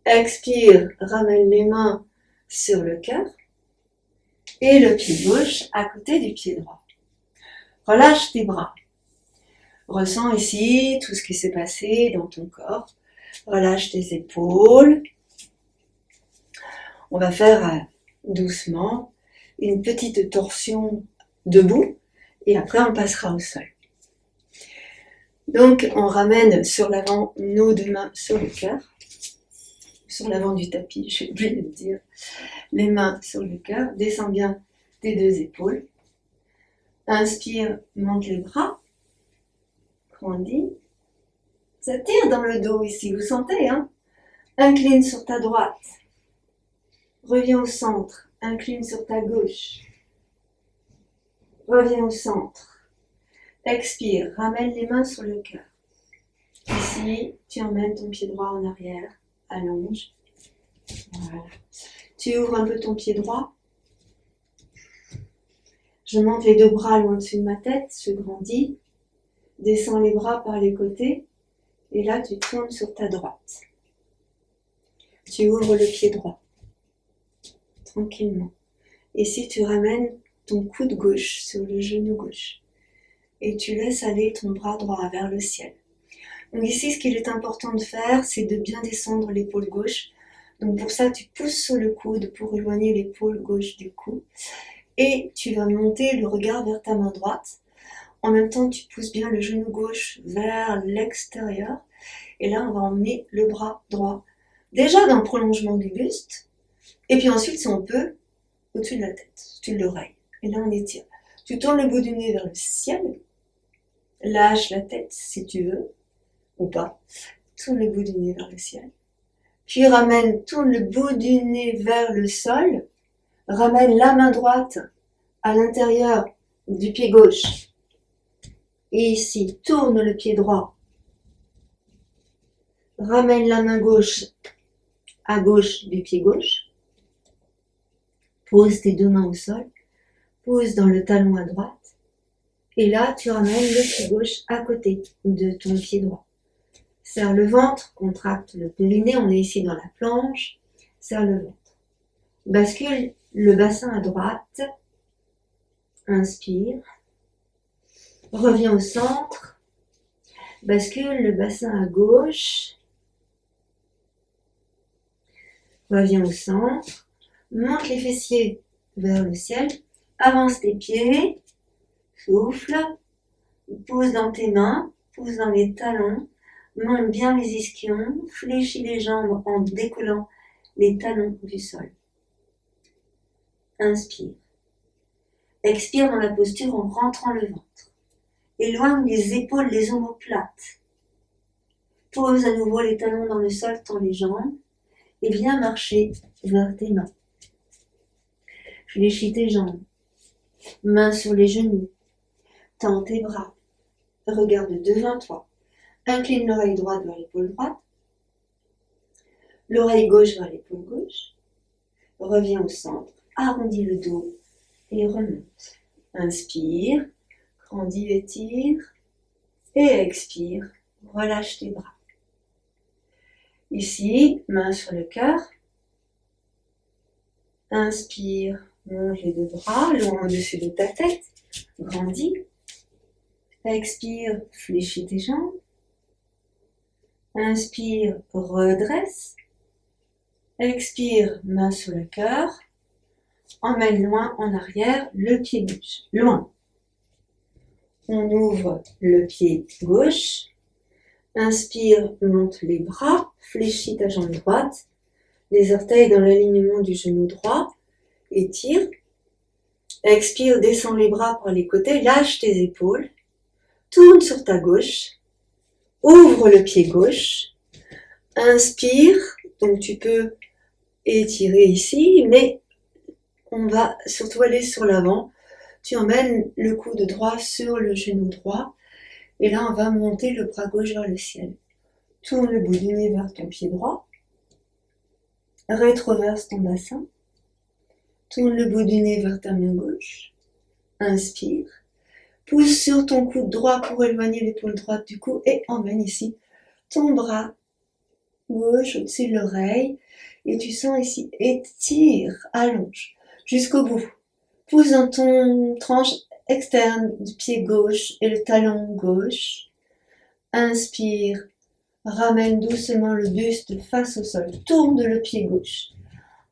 expire, ramène les mains sur le cœur et le pied gauche à côté du pied droit. Relâche tes bras. Ressens ici tout ce qui s'est passé dans ton corps. Relâche tes épaules. On va faire doucement une petite torsion debout et après on passera au sol. Donc on ramène sur l'avant nos deux mains sur le cœur. sur l'avant du tapis, j'ai oublié de dire. Les mains sur le cœur, descends bien tes deux épaules. Inspire, monte les bras, grandis. Ça tire dans le dos ici, vous sentez, hein? Incline sur ta droite. Reviens au centre, incline sur ta gauche. Reviens au centre. Expire, ramène les mains sur le cœur. Ici, tu emmènes ton pied droit en arrière, allonge. Voilà. Tu ouvres un peu ton pied droit. Je monte les deux bras loin dessus de ma tête, je grandis. Descends les bras par les côtés. Et là, tu tournes sur ta droite. Tu ouvres le pied droit. Tranquillement. Ici, tu ramènes ton coude gauche sur le genou gauche. Et tu laisses aller ton bras droit vers le ciel. Donc ici, ce qu'il est important de faire, c'est de bien descendre l'épaule gauche. Donc pour ça, tu pousses sur le coude pour éloigner l'épaule gauche du cou. Et tu vas monter le regard vers ta main droite. En même temps, tu pousses bien le genou gauche vers l'extérieur. Et là, on va emmener le bras droit. Déjà dans le prolongement du buste. Et puis ensuite, si on peut, au-dessus de la tête, au-dessus de l'oreille. Et là, on étire. Tu tournes le bout du nez vers le ciel. Lâche la tête si tu veux. Ou pas. Tourne le bout du nez vers le ciel. Puis tourne le bout du nez vers le sol. Ramène la main droite à l'intérieur du pied gauche. Et ici, tourne le pied droit. Ramène la main gauche à gauche du pied gauche. Pose tes deux mains au sol. Pose dans le talon à droite. Et là, tu ramènes le pied gauche à côté de ton pied droit. Serre le ventre, contracte le périnée, on est ici dans la planche. Serre le ventre. Bascule le bassin à droite. Inspire. Reviens au centre. Bascule le bassin à gauche. Reviens au centre. Monte les fessiers vers le ciel. Avance tes pieds. Souffle. Pose dans tes mains. Pose dans les talons. Monte bien les ischions. Fléchis les jambes en décollant les talons du sol. Inspire. Expire dans la posture en rentrant le ventre. Éloigne les épaules, les omoplates. Pose à nouveau les talons dans le sol, tends les jambes et viens marcher vers tes mains. Fléchis tes jambes, mains sur les genoux, tends tes bras, regarde devant toi. Incline l'oreille droite vers l'épaule droite, l'oreille gauche vers l'épaule gauche. Reviens au centre, arrondis le dos et remonte. Inspire. Grandis, étire et expire, relâche tes bras. Ici, main sur le cœur. Inspire, monte les deux bras loin au-dessus de ta tête, grandis. Expire, fléchis tes jambes. Inspire, redresse. Expire, main sur le cœur. Emmène loin en arrière le pied gauche, loin. On ouvre le pied gauche. Inspire, monte les bras, fléchis ta jambe droite. Les orteils dans l'alignement du genou droit. Étire. Expire, descends les bras par les côtés, lâche tes épaules. Tourne sur ta gauche. Ouvre le pied gauche. Inspire, donc tu peux étirer ici, mais on va surtout aller sur l'avant. Tu emmènes le coude droit sur le genou droit. Et là, on va monter le bras gauche vers le ciel. Tourne le bout du nez vers ton pied droit. Rétroverse ton bassin. Tourne le bout du nez vers ta main gauche. Inspire. Pousse sur ton coude droit pour éloigner l'épaule droite du cou et emmène ici ton bras gauche au-dessus de l'oreille. Et tu sens ici, étire, allonge jusqu'au bout. Pousse dans ton tranche externe du pied gauche et le talon gauche. Inspire. Ramène doucement le buste face au sol. Tourne le pied gauche.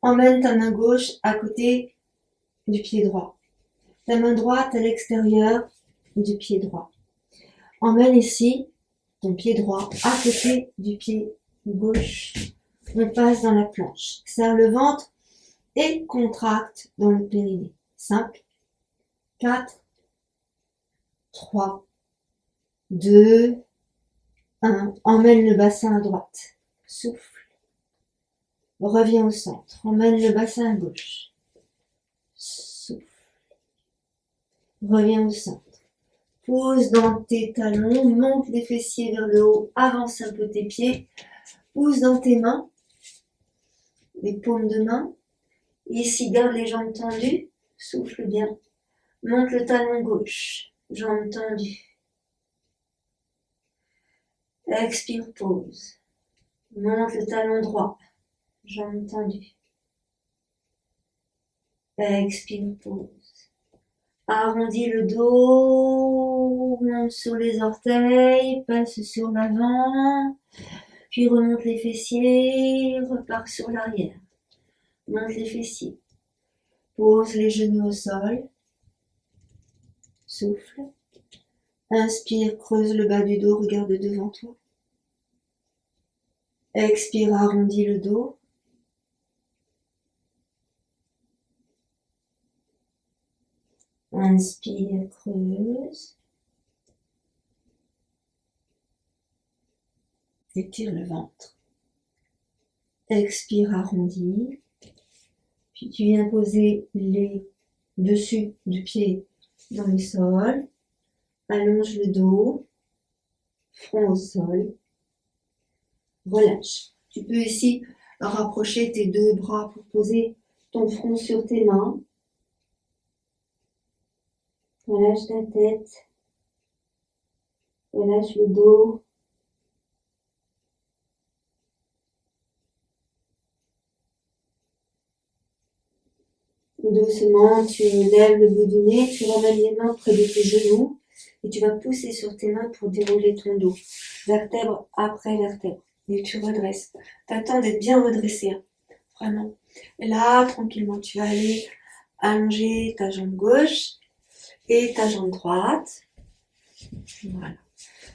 Emmène ta main gauche à côté du pied droit. Ta main droite à l'extérieur du pied droit. Emmène ici ton pied droit à côté du pied gauche. On passe dans la planche. Serre le ventre et contracte dans le périnée. 5, 4, 3, 2, 1. Emmène le bassin à droite. Souffle. Reviens au centre. Emmène le bassin à gauche. Souffle. Reviens au centre. Pose dans tes talons, monte les fessiers vers le haut, avance un peu tes pieds, pousse dans tes mains, les paumes de main. Ici, garde les jambes tendues, souffle bien. Monte le talon gauche, jambes tendues. Expire, pose. Monte le talon droit, jambes tendues. Expire, pose. Arrondis le dos, monte sur les orteils, passe sur l'avant, puis remonte les fessiers, repart sur l'arrière. Monte les fessiers. Pose les genoux au sol. Souffle. Inspire, creuse le bas du dos, regarde devant toi. Expire, arrondis le dos. Inspire, creuse. Étire le ventre. Expire, arrondis. Puis tu viens poser les dessus du pied dans le sol. Allonge le dos. Front au sol. Relâche. Tu peux ici rapprocher tes deux bras pour poser ton front sur tes mains. Relâche ta tête. Relâche le dos. Doucement, tu lèves le bout du nez, tu ramènes les mains près de tes genoux et tu vas pousser sur tes mains pour dérouler ton dos, vertèbre après vertèbre. Et tu redresses. T'attends d'être bien redressé, hein. Vraiment. Et là, tranquillement, tu vas aller allonger ta jambe gauche et ta jambe droite. Voilà.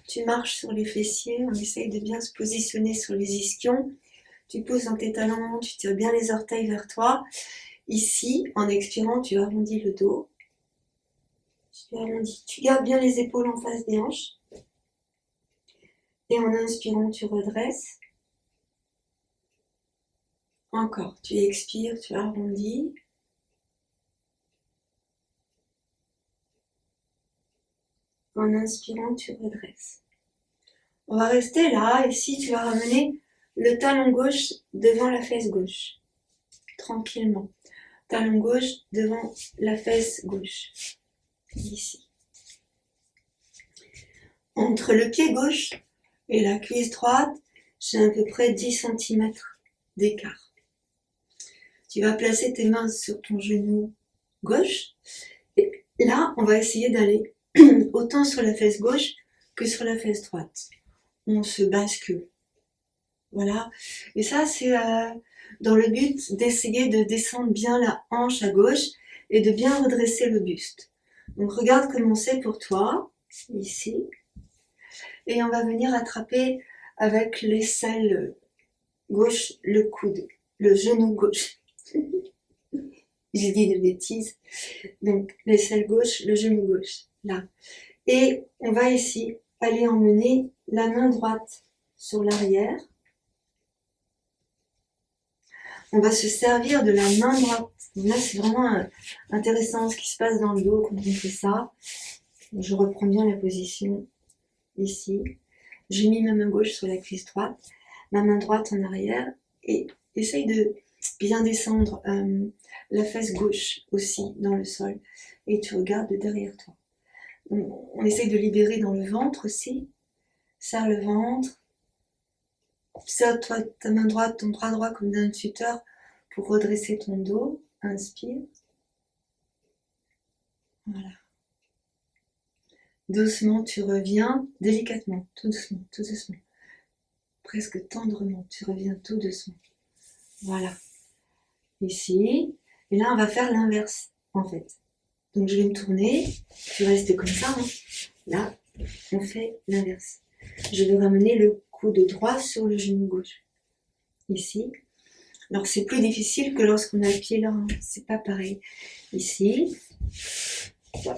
Tu marches sur les fessiers, on essaye de bien se positionner sur les ischions. Tu pousses dans tes talons, tu tires bien les orteils vers toi. Ici, en expirant, tu arrondis le dos. Tu gardes bien les épaules en face des hanches. Et en inspirant, tu redresses. Encore, tu expires, tu arrondis. En inspirant, tu redresses. On va rester là. Ici, tu vas ramener le talon gauche devant la fesse gauche. Tranquillement. Talon gauche devant la fesse gauche. Ici. Entre le pied gauche et la cuisse droite, j'ai à peu près 10 cm d'écart. Tu vas placer tes mains sur ton genou gauche. Et là, on va essayer d'aller autant sur la fesse gauche que sur la fesse droite. On se bascule. Voilà. Et ça, c'est dans le but d'essayer de descendre bien la hanche à gauche et de bien redresser le buste. Donc, regarde comment c'est pour toi, ici. Et on va venir attraper avec l'aisselle gauche le coude, le genou gauche. J'ai dit des bêtises. Donc, l'aisselle gauche, le genou gauche, là. Et on va ici aller emmener la main droite sur l'arrière. On va se servir de la main droite. Donc là, c'est vraiment intéressant ce qui se passe dans le dos quand on fait ça. Je reprends bien la position ici. J'ai mis ma main gauche sur la cuisse droite, ma main droite en arrière et essaye de bien descendre la fesse gauche aussi dans le sol et tu regardes derrière toi. On essaye de libérer dans le ventre aussi. Serre le ventre. Serre toi ta main droite, ton bras droit comme d'un tuteur pour redresser ton dos. Inspire. Voilà. Doucement, tu reviens, délicatement, tout doucement, presque tendrement, tu reviens tout doucement. Voilà. Ici. Et là, on va faire l'inverse, en fait. Donc, je vais me tourner. Tu restes comme ça. Hein. Là, on fait l'inverse. Je vais ramener le coude droit sur le genou gauche. ici. Alors c'est plus difficile que lorsqu'on a le pied là, hein. C'est pas pareil. Ici,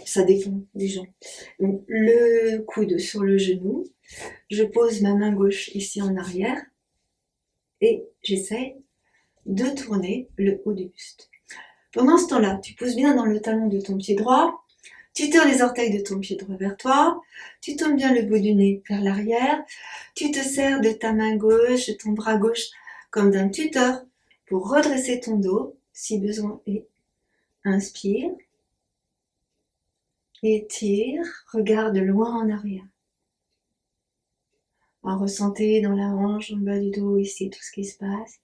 ça dépend des gens. Donc le coude sur le genou, je pose ma main gauche ici en arrière et j'essaie de tourner le haut du buste. Pendant ce temps-là, tu pousses bien dans le talon de ton pied droit, tu tires les orteils de ton pied droit vers toi, tu tournes bien le bout du nez vers l'arrière, tu te sers de ta main gauche, de ton bras gauche comme d'un tuteur pour redresser ton dos si besoin est. Inspire, étire, regarde loin en arrière. Ressentez dans la hanche, dans le bas du dos, ici, tout ce qui se passe.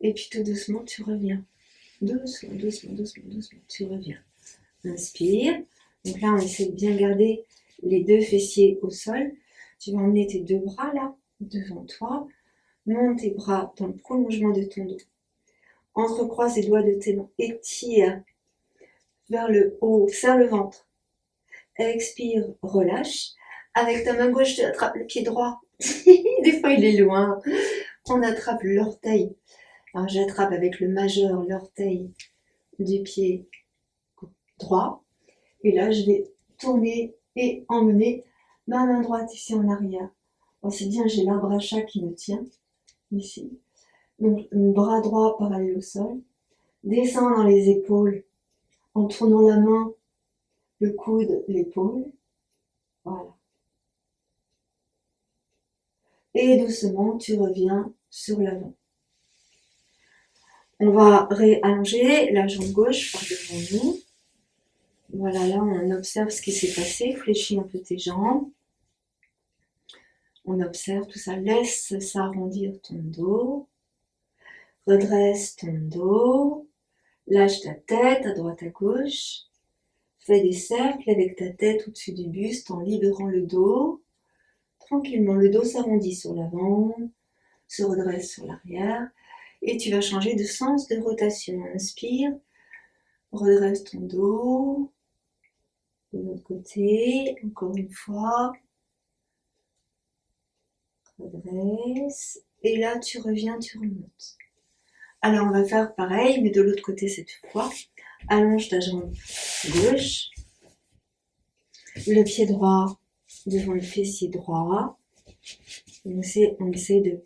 Et puis tout doucement, tu reviens. Doucement, doucement, doucement, doucement, tu reviens. Inspire. Donc là, on essaie de bien garder les deux fessiers au sol. Tu vas emmener tes deux bras là, devant toi. Monte tes bras dans le prolongement de ton dos. Entrecroise les doigts de tes mains. Étire vers le haut. Serre le ventre. Expire, relâche. Avec ta main gauche, tu attrapes le pied droit. Des fois, il est loin. On attrape l'orteil. Alors, j'attrape avec le majeur l'orteil du pied droit. Et là, je vais tourner et emmener ma main droite ici en arrière. Alors, c'est bien, j'ai l'arbre à chat qui me tient ici. Donc, le bras droit parallèle au sol. Descends dans les épaules en tournant la main, le coude, l'épaule. Voilà. Et doucement, tu reviens sur l'avant. On va réallonger la jambe gauche par devant nous. Voilà, là, on observe ce qui s'est passé. Fléchis un peu tes jambes. On observe tout ça. Laisse s'arrondir ton dos. Redresse ton dos. Lâche ta tête à droite à gauche. Fais des cercles avec ta tête au-dessus du buste en libérant le dos. Tranquillement, le dos s'arrondit sur l'avant, se redresse sur l'arrière. Et tu vas changer de sens de rotation. Inspire. Redresse ton dos. De l'autre côté, encore une fois. Redresse. Et là, tu reviens, tu remontes. Alors, on va faire pareil, mais de l'autre côté cette fois. Allonge ta jambe gauche. Le pied droit devant le fessier droit. On essaie de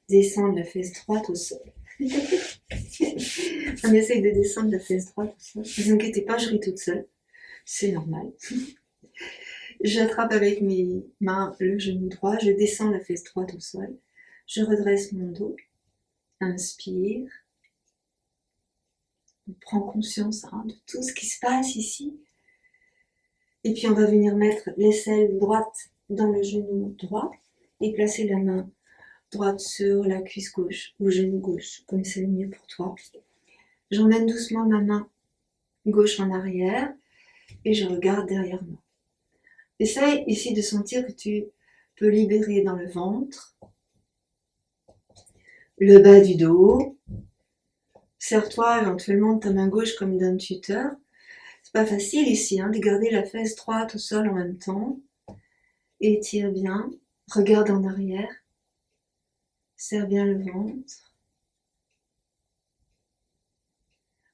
descendre la fesse droite au sol. On essaye de descendre la fesse droite au sol. Ne vous inquiétez pas, je ris toute seule. C'est normal. J'attrape avec mes mains le genou droit, je descends la fesse droite au sol, je redresse mon dos, inspire, on prend conscience de tout ce qui se passe ici, et puis on va venir mettre l'aisselle droite dans le genou droit et placer la main droite sur la cuisse gauche ou genou gauche, comme c'est le mieux pour toi. J'emmène doucement ma main gauche en arrière et je regarde derrière moi. Essaye ici de sentir que tu peux libérer dans le ventre, le bas du dos. Serre-toi éventuellement de ta main gauche comme d'un tuteur. C'est pas facile ici de garder la fesse droite au sol en même temps. Étire bien, regarde en arrière, serre bien le ventre.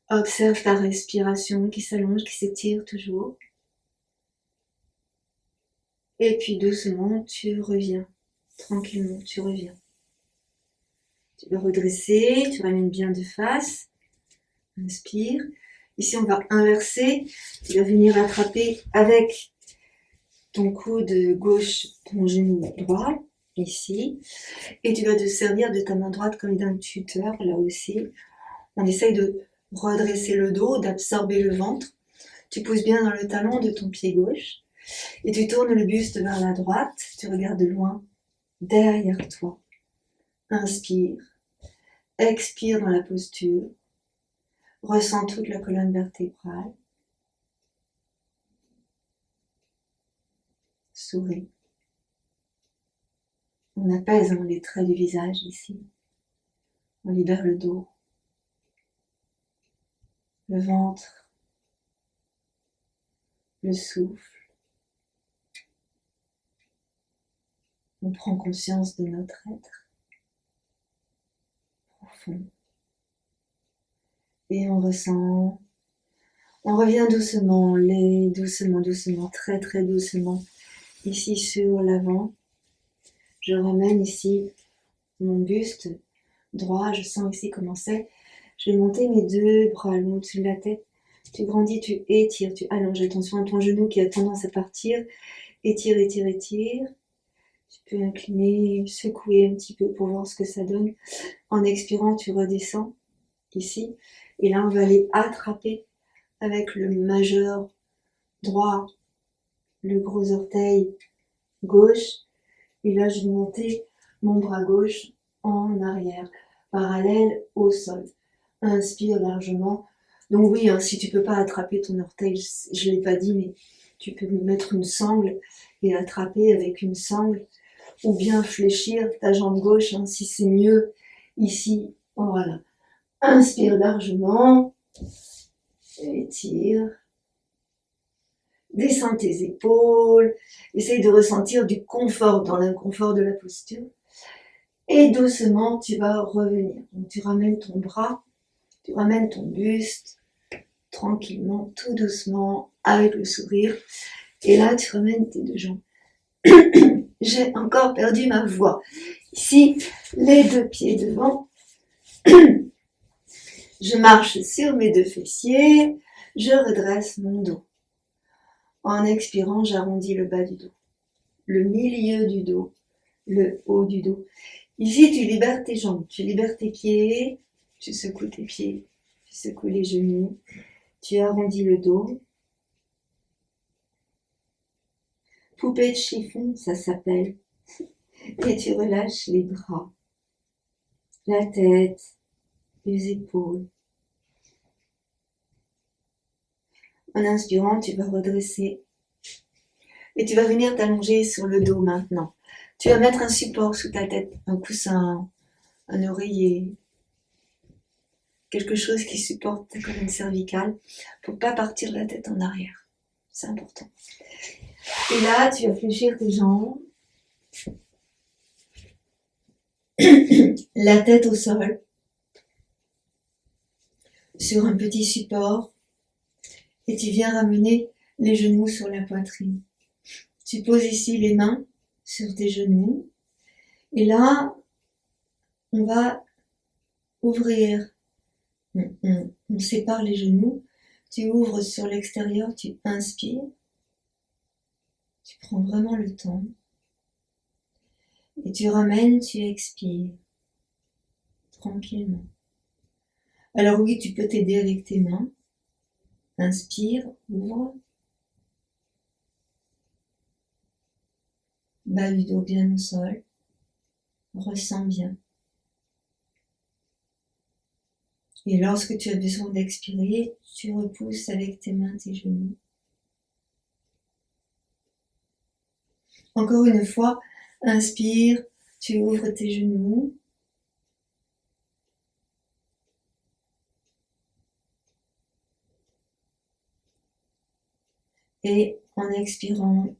Observe ta respiration qui s'allonge, qui s'étire toujours. Et puis doucement, tu reviens. Tranquillement, tu reviens. Tu vas redresser, tu ramènes bien de face. Inspire. Ici, on va inverser. Tu vas venir attraper avec ton coude gauche ton genou droit, ici. Et tu vas te servir de ta main droite comme d'un tuteur, là aussi. On essaye de redresser le dos, d'absorber le ventre. Tu pousses bien dans le talon de ton pied gauche. Et tu tournes le buste vers la droite. Tu regardes de loin, derrière toi. Inspire. Expire dans la posture. Ressens toute la colonne vertébrale. Souris. On apaise les traits du visage ici. On libère le dos, le ventre, le souffle. On prend conscience de notre être. profond. Et on ressent, on revient doucement, doucement, très très doucement, ici sur l'avant. Je ramène ici mon buste droit, je sens ici comment c'est. Je vais monter mes deux bras le long au-dessus de la tête. Tu grandis, tu étires, tu allonges. Attention à ton genou qui a tendance à partir. Étire, étire, étire. Tu peux incliner, secouer un petit peu pour voir ce que ça donne. En expirant, tu redescends ici. Et là, on va aller attraper avec le majeur droit, le gros orteil gauche. Et là, je vais monter mon bras gauche en arrière, parallèle au sol. Inspire largement. Donc oui, hein, si tu peux pas attraper ton orteil, je l'ai pas dit, mais tu peux mettre une sangle et attraper avec une sangle, ou bien fléchir ta jambe gauche, hein, si c'est mieux. Ici, voilà. Inspire largement, étire. Descends tes épaules, essaye de ressentir du confort dans l'inconfort de la posture. Et doucement, tu vas revenir. Donc, tu ramènes ton bras, tu ramènes ton buste, tranquillement, tout doucement, avec le sourire. Et là, tu ramènes tes deux jambes. J'ai encore perdu ma voix. Ici, les deux pieds devant. Je marche sur mes deux fessiers. Je redresse mon dos. En expirant, j'arrondis le bas du dos, le milieu du dos, le haut du dos. Ici, tu libères tes jambes, tu libères tes pieds, tu secoues tes pieds, tu secoues les genoux, tu arrondis le dos. Poupée de chiffon, ça s'appelle. Et tu relâches les bras, la tête, les épaules. En inspirant, tu vas redresser. Et tu vas venir t'allonger sur le dos maintenant. Tu vas mettre un support sous ta tête, un coussin, un oreiller, quelque chose qui supporte ta colonne cervicale pour pas partir la tête en arrière. C'est important. Et là, tu vas fléchir tes jambes. La tête au sol. Sur un petit support. Et tu viens ramener les genoux sur la poitrine. Tu poses ici les mains sur tes genoux. Et là, on va ouvrir. On sépare les genoux. Tu ouvres sur l'extérieur, tu inspires. Tu prends vraiment le temps. Et tu ramènes, tu expires. Tranquillement. Alors oui, tu peux t'aider avec tes mains. Inspire, ouvre. Bas du dos bien au sol. Ressens bien. Et lorsque tu as besoin d'expirer, tu repousses avec tes mains tes genoux. Encore une fois, inspire, tu ouvres tes genoux. Et en expirant,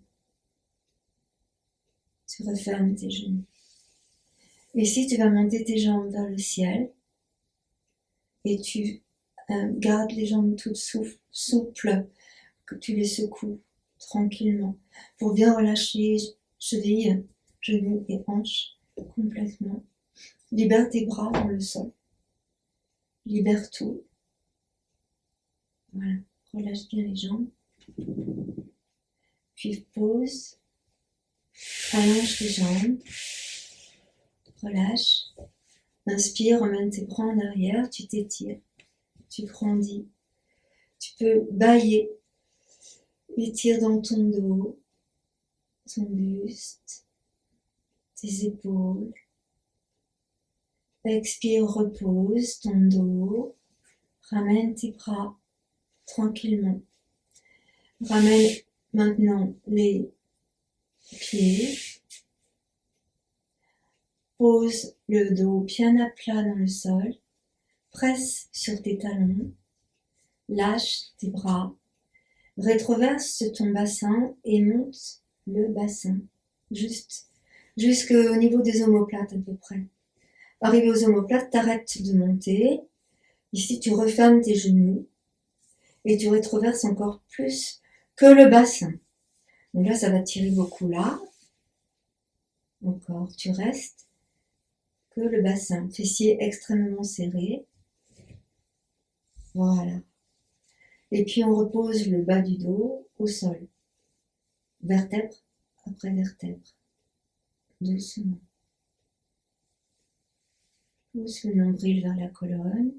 tu refermes tes genoux. Ici, tu vas monter tes jambes vers le ciel. Et tu gardes les jambes toutes souples, que tu les secoues tranquillement pour bien relâcher cheville, genoux et hanches complètement. Libère tes bras dans le sol. Libère tout. Voilà, relâche bien les jambes. Puis pose. Allonge tes jambes. Relâche. Inspire, emmène tes bras en arrière, tu t'étires, tu grandis. Tu peux bâiller. Étire dans ton dos, ton buste, tes épaules. Expire, repose ton dos. Ramène tes bras tranquillement. Ramène maintenant les pieds. Pose le dos bien à plat dans le sol. Presse sur tes talons. Lâche tes bras. Rétroverse ton bassin et monte le bassin. Juste jusqu'au niveau des omoplates à peu près. Arrivé aux omoplates, t'arrêtes de monter. Ici, tu refermes tes genoux et tu rétroverses encore plus que le bassin. Donc là, ça va tirer beaucoup là. Encore, tu restes que le bassin. Fessier extrêmement serré. Voilà. Et puis, on repose le bas du dos au sol. Vertèbre après vertèbre. Doucement. Pousse le nombril vers la colonne.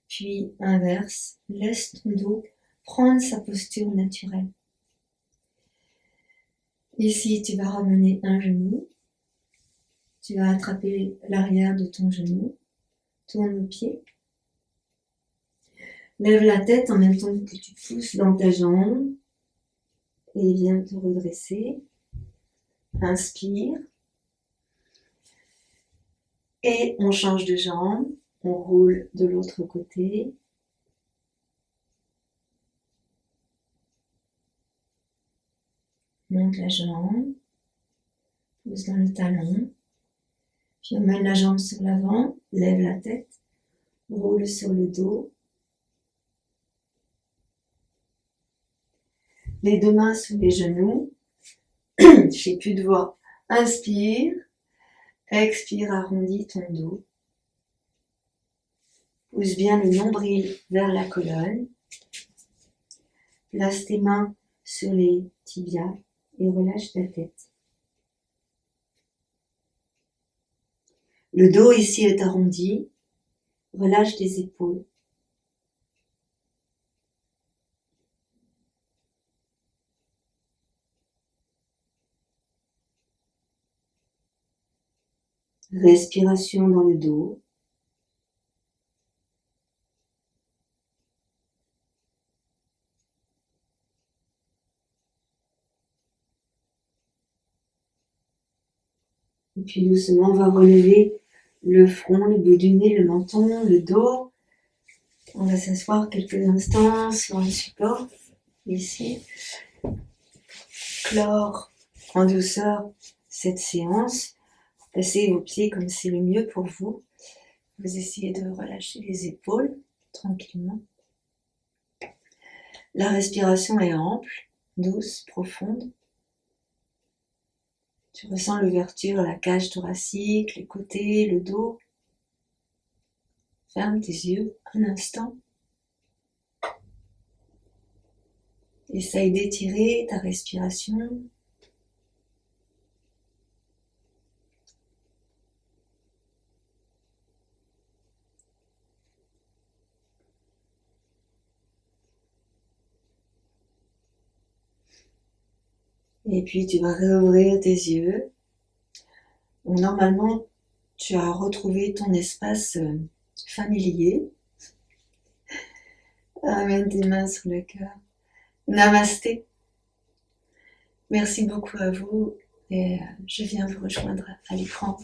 Puis, inverse. Laisse ton dos prendre sa posture naturelle. Ici, tu vas ramener un genou. Tu vas attraper l'arrière de ton genou. Tourne le pied. Lève la tête en même temps que tu pousses dans ta jambe. Et viens te redresser. Inspire. Et on change de jambe. On roule de l'autre côté. Monte la jambe. Pousse dans le talon. Puis on mène la jambe sur l'avant. Lève la tête. Roule sur le dos. Les deux mains sous les genoux. J'ai plus de voix. Inspire. Expire, arrondis ton dos. Pousse bien le nombril vers la colonne. Place tes mains sur les tibias et relâche ta tête. Le dos ici est arrondi. Relâche tes épaules. Respiration dans le dos. Et puis doucement, on va relever le front, le bout du nez, le menton, le dos. On va s'asseoir quelques instants sur un support, ici. Clore en douceur cette séance. Placez vos pieds comme c'est le mieux pour vous. Vous essayez de relâcher les épaules tranquillement. La respiration est ample, douce, profonde. Tu ressens l'ouverture, la cage thoracique, les côtés, le dos. Ferme tes yeux un instant. Essaye d'étirer ta respiration. Et puis tu vas réouvrir tes yeux. Normalement, tu as retrouvé ton espace familier. Ramène tes mains sur le cœur. Namasté. Merci beaucoup à vous et je viens vous rejoindre à l'écran.